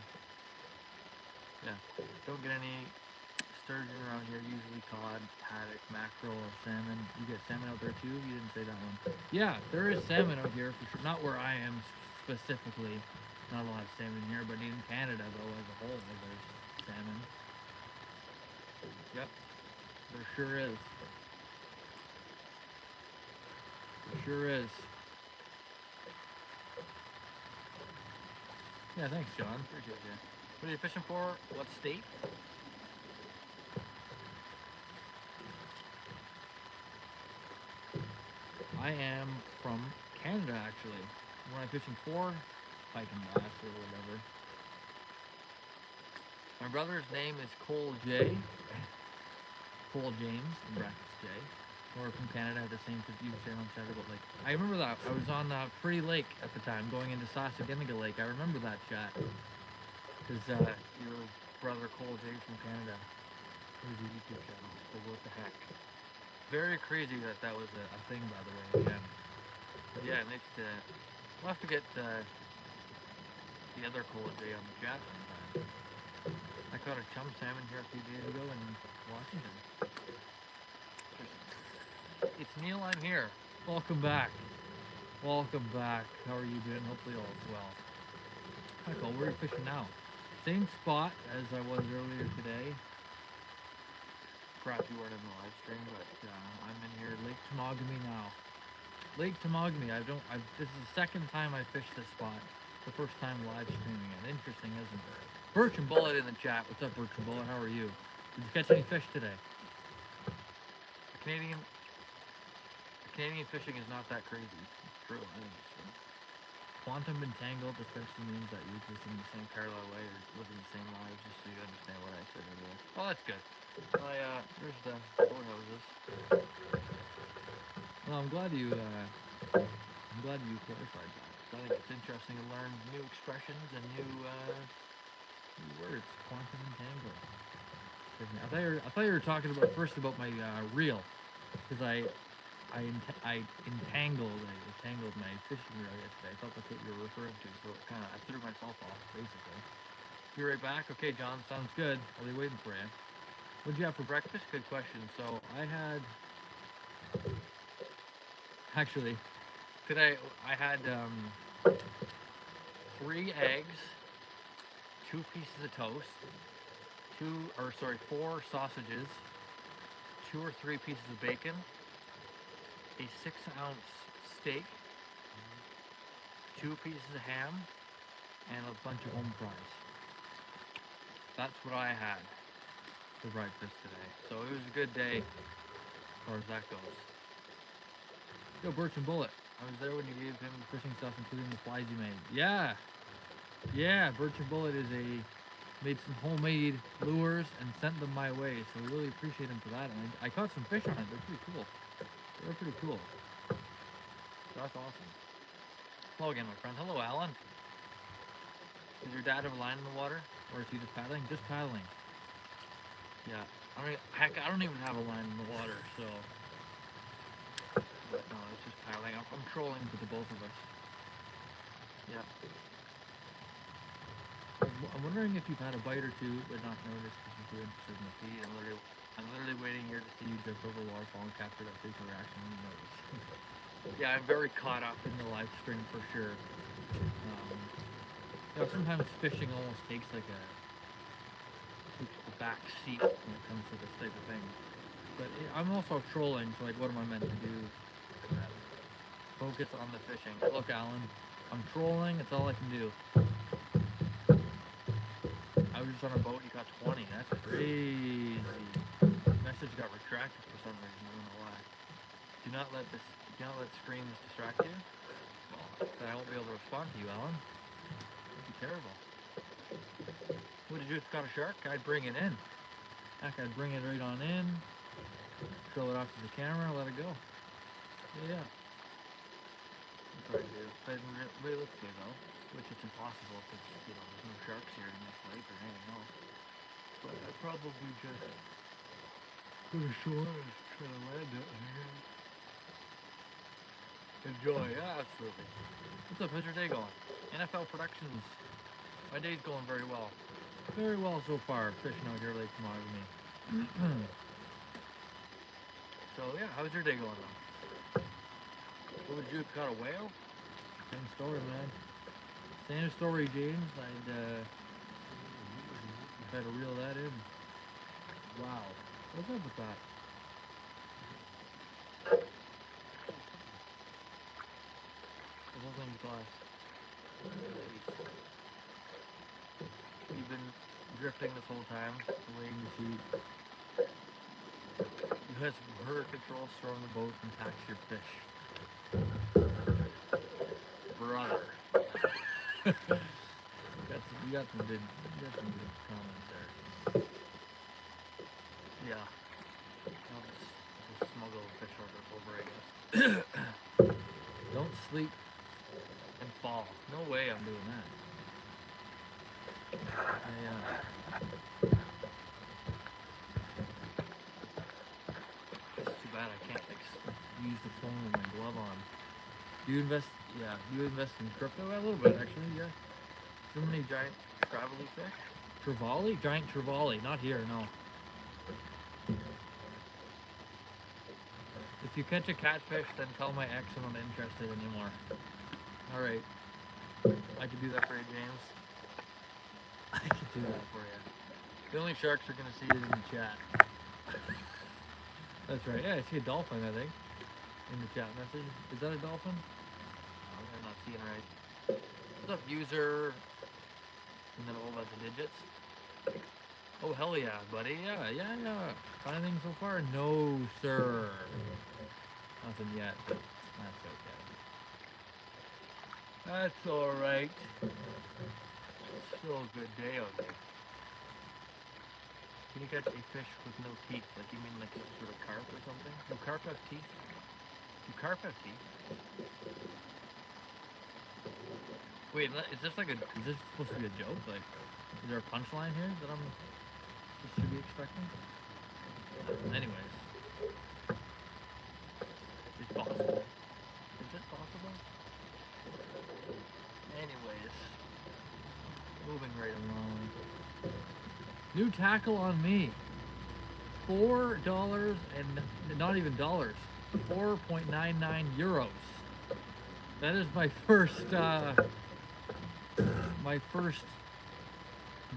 A: yeah, don't get any sturgeon around here. Usually cod, haddock, mackerel, or salmon. You get salmon out there too? You didn't say that one. Yeah, there is salmon out here for sure. Not where I am specifically. Not a lot of salmon here, but in Canada though, as a whole, there's salmon. Yep, there sure is. There sure is. Yeah, thanks, John. Appreciate you. What are you fishing for? What state? I am from Canada, actually. What am I fishing for? Pike and bass or whatever. My brother's name is Cole J. Cole James, in brackets J. We're from Canada, had the same you were saying on Saturday, but like, I remember that. I was on Pretty Lake at the time, going into Saskatchewan Lake. I remember that chat. Because your brother Cole J from Canada. There's a YouTube channel. So what the heck? Very crazy that was a thing, by the way, again. But yeah, nice to... We'll have to get the other Cole J on the chat sometime. I caught a chum salmon here a few days ago in Washington. It's Neil, I'm here. Welcome back. Welcome back. How are you doing? Hopefully all is well. Michael, where are you fishing now? Same spot as I was earlier today. Crap, you weren't in the live stream, but I'm in here, Lake Temagami now. Lake Temagami. This is the second time I fished this spot. The first time live streaming it. Interesting, isn't it? Birch and Bullet in the chat. What's up, Birch and Bullet? How are you? Did you catch any fish today? Canadian fishing is not that crazy. It's true. I think it's true. Quantum entangled essentially means that you exist in the same parallel way or live in the same lives, just so you understand what I said earlier. Oh, that's good. There's the boathouses. Well, I'm glad you clarified that. I think it's interesting to learn new expressions and new words. Quantum entangled. I thought you were talking about my reel, because I entangled my fishing reel yesterday. I thought that's what you were referring to, so I threw myself off basically. Be right back. Okay, John, sounds good. I'll be waiting for you. What'd you have for breakfast? Good question. So I had today I had 3 eggs, 2 pieces of toast, 4 sausages, 2 or 3 pieces of bacon, a 6-ounce steak, 2 pieces of ham, and a bunch of home fries. That's what I had for breakfast today. So it was a good day as far as that goes. Yo, Birch and Bullet. I was there when you gave him fishing stuff, including the flies you made. Yeah, Birch and Bullet made some homemade lures and sent them my way, so we really appreciate him for that. And I caught some fish on it. They're pretty cool. So that's awesome. Hello again, my friend. Hello, Alan. Does your dad have a line in the water, or is he just paddling? Just paddling. Yeah. I mean, heck, I don't even have a line in the water, so. But no, it's just paddling. I'm trolling for the both of us. Yeah. I'm wondering if you've had a bite or two but not noticed because you're too interested in the feed. I'm literally waiting here to see you jump over the waterfall and capture that facial reaction when you notice. Yeah, I'm very caught up in the live stream for sure. Sometimes fishing almost takes the back seat when it comes to this type of thing. But I'm also trolling, so what am I meant to do? Focus on the fishing. Look, Alan, I'm trolling. It's all I can do. I was just on a boat. You got 20. That's crazy. Message got retracted for some reason. I don't know why. Do not let screens distract you. Well, then I won't be able to respond to you, Alan. That'd be terrible. What did you do? If you caught a shark? I'd bring it in. Heck, I'd bring it right on in. Throw it off to the camera. Let it go. Yeah. That's what I do. But realistically, though, which it's impossible because there's no sharks here in this lake or anything else. But I'd probably just go to shore and try to land it. Enjoy, yeah, absolutely. What's up? How's your day going? NFL Productions. My day's going very well. Very well so far. Fishing out here Lake Temagami. So yeah, how's your day going on? What would you have caught, a whale? Same story, man. Same story, James. I'd try to reel that in. Wow. What's up with that? The whole thing's glass. You've been drifting this whole time, waiting to see. You have some herder control, storm the boat, and tax your fish. Brother. you got some good comments there. Yeah. I'll just smuggle a fish over, I guess. Don't sleep and fall. No way I'm doing that. It's too bad I can't use the phone with my glove on. Do you invest in crypto? A little bit, actually, yeah. So many giant trevally fish? Trevally? Giant trevally, not here, no. If you catch a catfish, then tell my ex I'm not interested anymore. Alright. I can do that for you, James. I can do that for you. The only sharks are gonna see it in the chat. That's right. Yeah, I see a dolphin, I think. in the chat message. Is that a dolphin? Oh, I'm not seeing right. What's up, user? And then a whole bunch of digits. Oh, hell yeah, buddy. Yeah. Finding so far? No, sir. Nothing yet, but that's okay. That's alright. Still a good day out there. Can you catch a fish with no teeth? Like, you mean like some sort of carp or something? Do carp have teeth? Do carp have teeth? Wait, is this like a, is this supposed to be a joke? Like, is there a punchline here that I'm, should be expecting? Anyways. It's possible. Is it possible? Anyways. Moving right along. New tackle on me. $4 and not even dollars. 4.99 euros. That is my first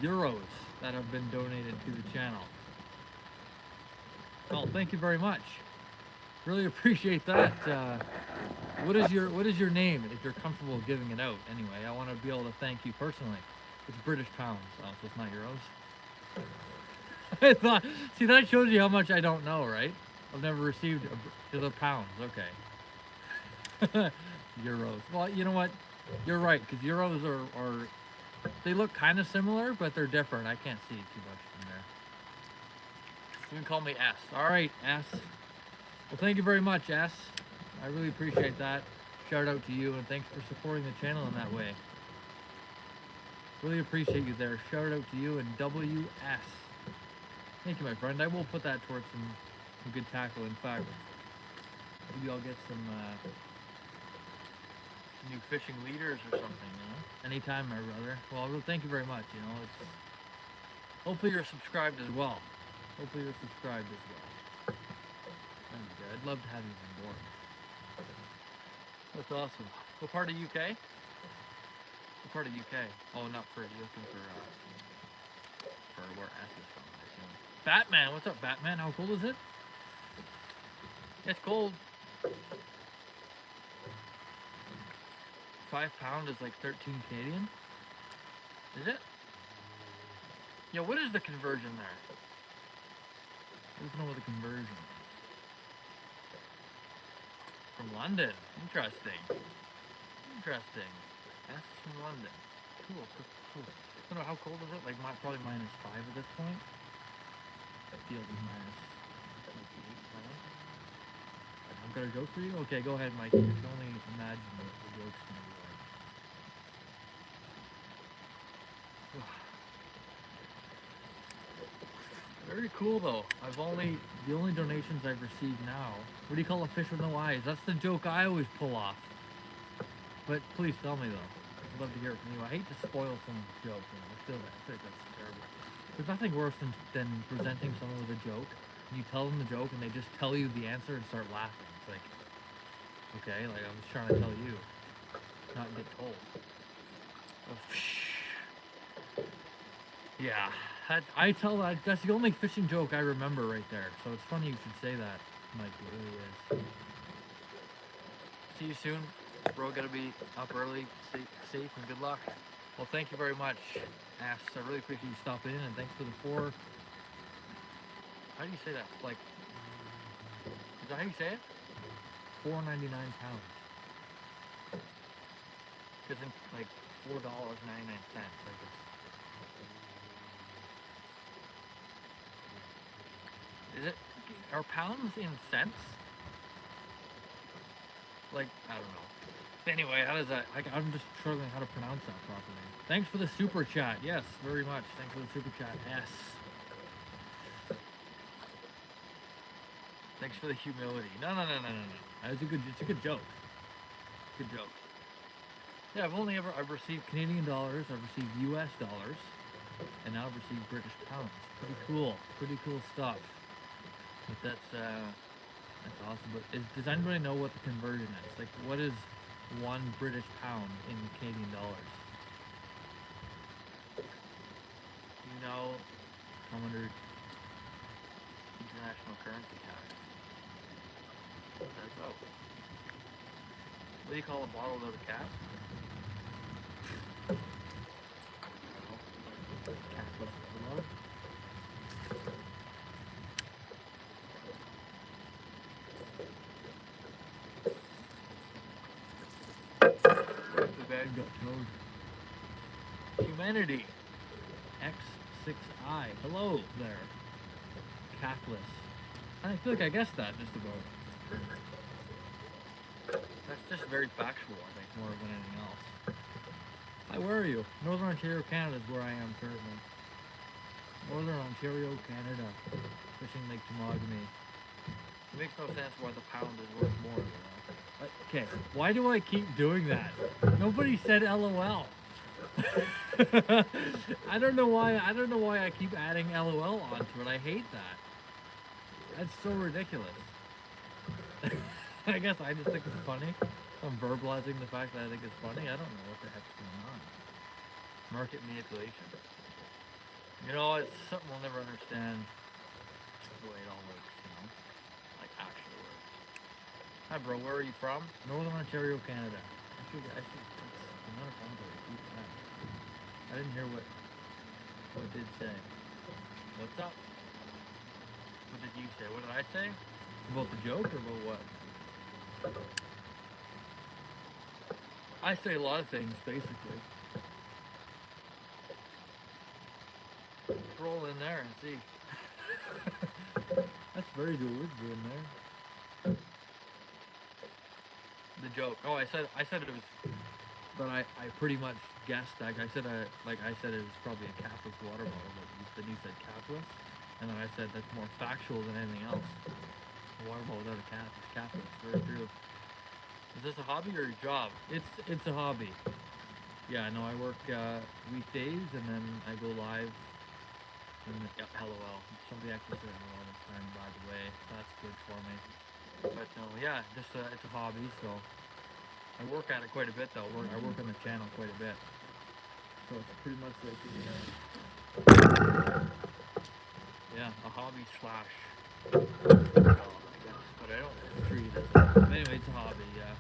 A: euros that have been donated to the channel. Well, thank you very much. Really appreciate that. What is your name if you're comfortable giving it out? Anyway, I want to be able to thank you personally. It's British pounds, so it's not euros. I thought, see, that shows you how much I don't know, right? I've never received the pounds. Okay. Euros. Well, you know what? You're right, because euros are they look kind of similar, but they're different. I can't see too much from there. You can call me S. All right, S. Well, thank you very much, S. I really appreciate that. Shout out to you, and thanks for supporting the channel in that way. Really appreciate you there. Shout out to you and WS. Thank you, my friend. I will put that towards some good tackle. In fact, maybe I'll get some new fishing leaders or something, you know? Anytime, my brother. Well, thank you very much, you know. It's hopefully you're subscribed as well. Hopefully you're subscribed as well. I'd love to have you on board. That's awesome. What part of UK? What part of UK? Oh, not for you looking for where S is from, I assume. Batman, what's up, Batman? How cold is it? It's cold. 5 pound is like 13 Canadian. Is it? Yeah, what is the conversion there? I don't know what the conversion is. From London. Interesting. Interesting. That's from London. Cool. I don't know, how cold is it? Like probably -5 at this point. It feels like -8. I've got a joke for you? Okay, go ahead, Mike. You can only imagine what the joke's gonna be like. Very cool though. The only donations I've received now. What do you call a fish with no eyes? That's the joke I always pull off. But please tell me though. I'd love to hear it from you. I hate to spoil someone's joke. You know? I feel like that's terrible. There's nothing worse than presenting someone with a joke. And you tell them the joke and they just tell you the answer and start laughing. It's like, okay, like I was trying to tell you, not get told. Yeah, I tell that's the only fishing joke I remember right there. So it's funny you should say that, Mike. It really is. See you soon, bro. Gotta be up early, safe, and good luck. Well, thank you very much, Ass. I really appreciate you stopping in, and thanks for the 4. How do you say that? Like, is that how you say it? 4.99 pounds. Because in like $4.99. Like it's. Is it? Are pounds in cents? Like, I don't know. Anyway, how does that? I'm just struggling how to pronounce that properly. Thanks for the super chat. Yes, very much. Thanks for the super chat. S. Thanks for the humility. No. It's a good joke. Good joke. Yeah, I've received Canadian dollars, I've received US dollars, and now I've received British pounds. Pretty cool stuff. But that's awesome. But does anybody know what the conversion is? Like, what is 1 British pound in Canadian dollars? You know, come under international currency tax. That's out. What do you call a bottle without a cap? Capless watermelon. The bad got towed. Humanity. X6I. Hello there. Capless. I feel like I guessed that just about. That's just very factual, I think, more than anything else. Hi, where are you? Northern Ontario, Canada is where I am currently. Northern Ontario, Canada. Fishing Lake Temagami. It makes no sense why the pound is worth more, you know? Okay, why do I keep doing that? Nobody said LOL. I don't know why I keep adding LOL onto it. I hate that. That's so ridiculous. I guess I just think it's funny. I'm verbalizing the fact that I think it's funny. I don't know what the heck's going on. Market manipulation. You know, it's something we'll never understand the way it all works, you know? Like, actually works. Hi, bro. Where are you from? Northern Ontario, Canada. That's the amount of times I repeat that. I didn't hear what it did say. What's up? What did you say? What did I say? About the joke or about what? I say a lot of things, basically. Let's roll in there and see. That's very good words in there. The joke. Oh, I said it was, but I pretty much guessed that. I said it was probably a capless water bottle, but then you said capless, and then I said that's more factual than anything else. A water bottle without a cap is capless. Very true. Is this a hobby or a job? It's a hobby. Yeah, no, I work weekdays and then I go live. And LOL. Somebody actually said LOL this time, by the way. So that's good for me. But no, yeah, just it's a hobby. So I work at it quite a bit though. I work on the channel quite a bit. So it's pretty much like yeah, a hobby slash. I guess, but I don't treat it as that. But anyway, it's a hobby, yeah.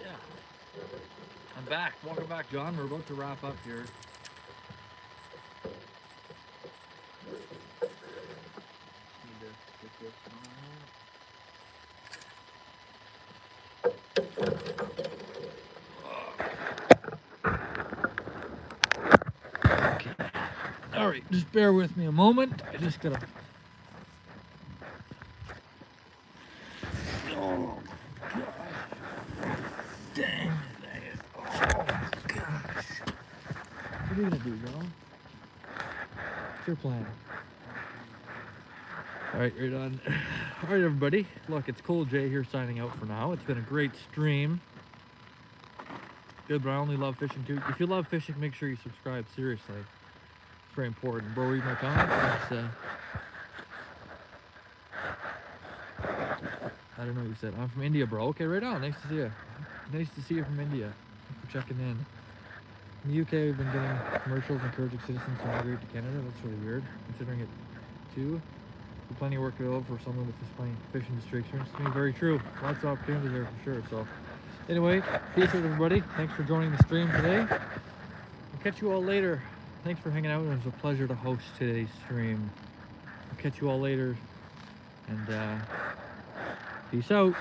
A: Yeah. I'm back. Welcome back, John. We're about to wrap up here. Need to get this on. Okay. All right, just bear with me a moment. I just gotta. Oh gosh! Dang it! Oh gosh! What are you gonna do, John? What's your plan? All right, you're done. All right, everybody. Look, it's Cool J here signing out for now. It's been a great stream. Good, but I only love fishing too. If you love fishing, make sure you subscribe. Seriously. It's very important. Bro, read my comments. I don't know what you said. I'm from India, bro. Okay, right on. Nice to see you. Nice to see you from India. Thanks for checking in. In the UK, we've been getting commercials encouraging citizens to migrate to Canada. That's really weird, considering it too. There's plenty of work available for someone with this plenty fishing restrictions. To me, very true. Lots of opportunity there for sure. So, anyway, peace out, everybody. Thanks for joining the stream today. I'll catch you all later. Thanks for hanging out. It was a pleasure to host today's stream. I'll catch you all later. And peace out.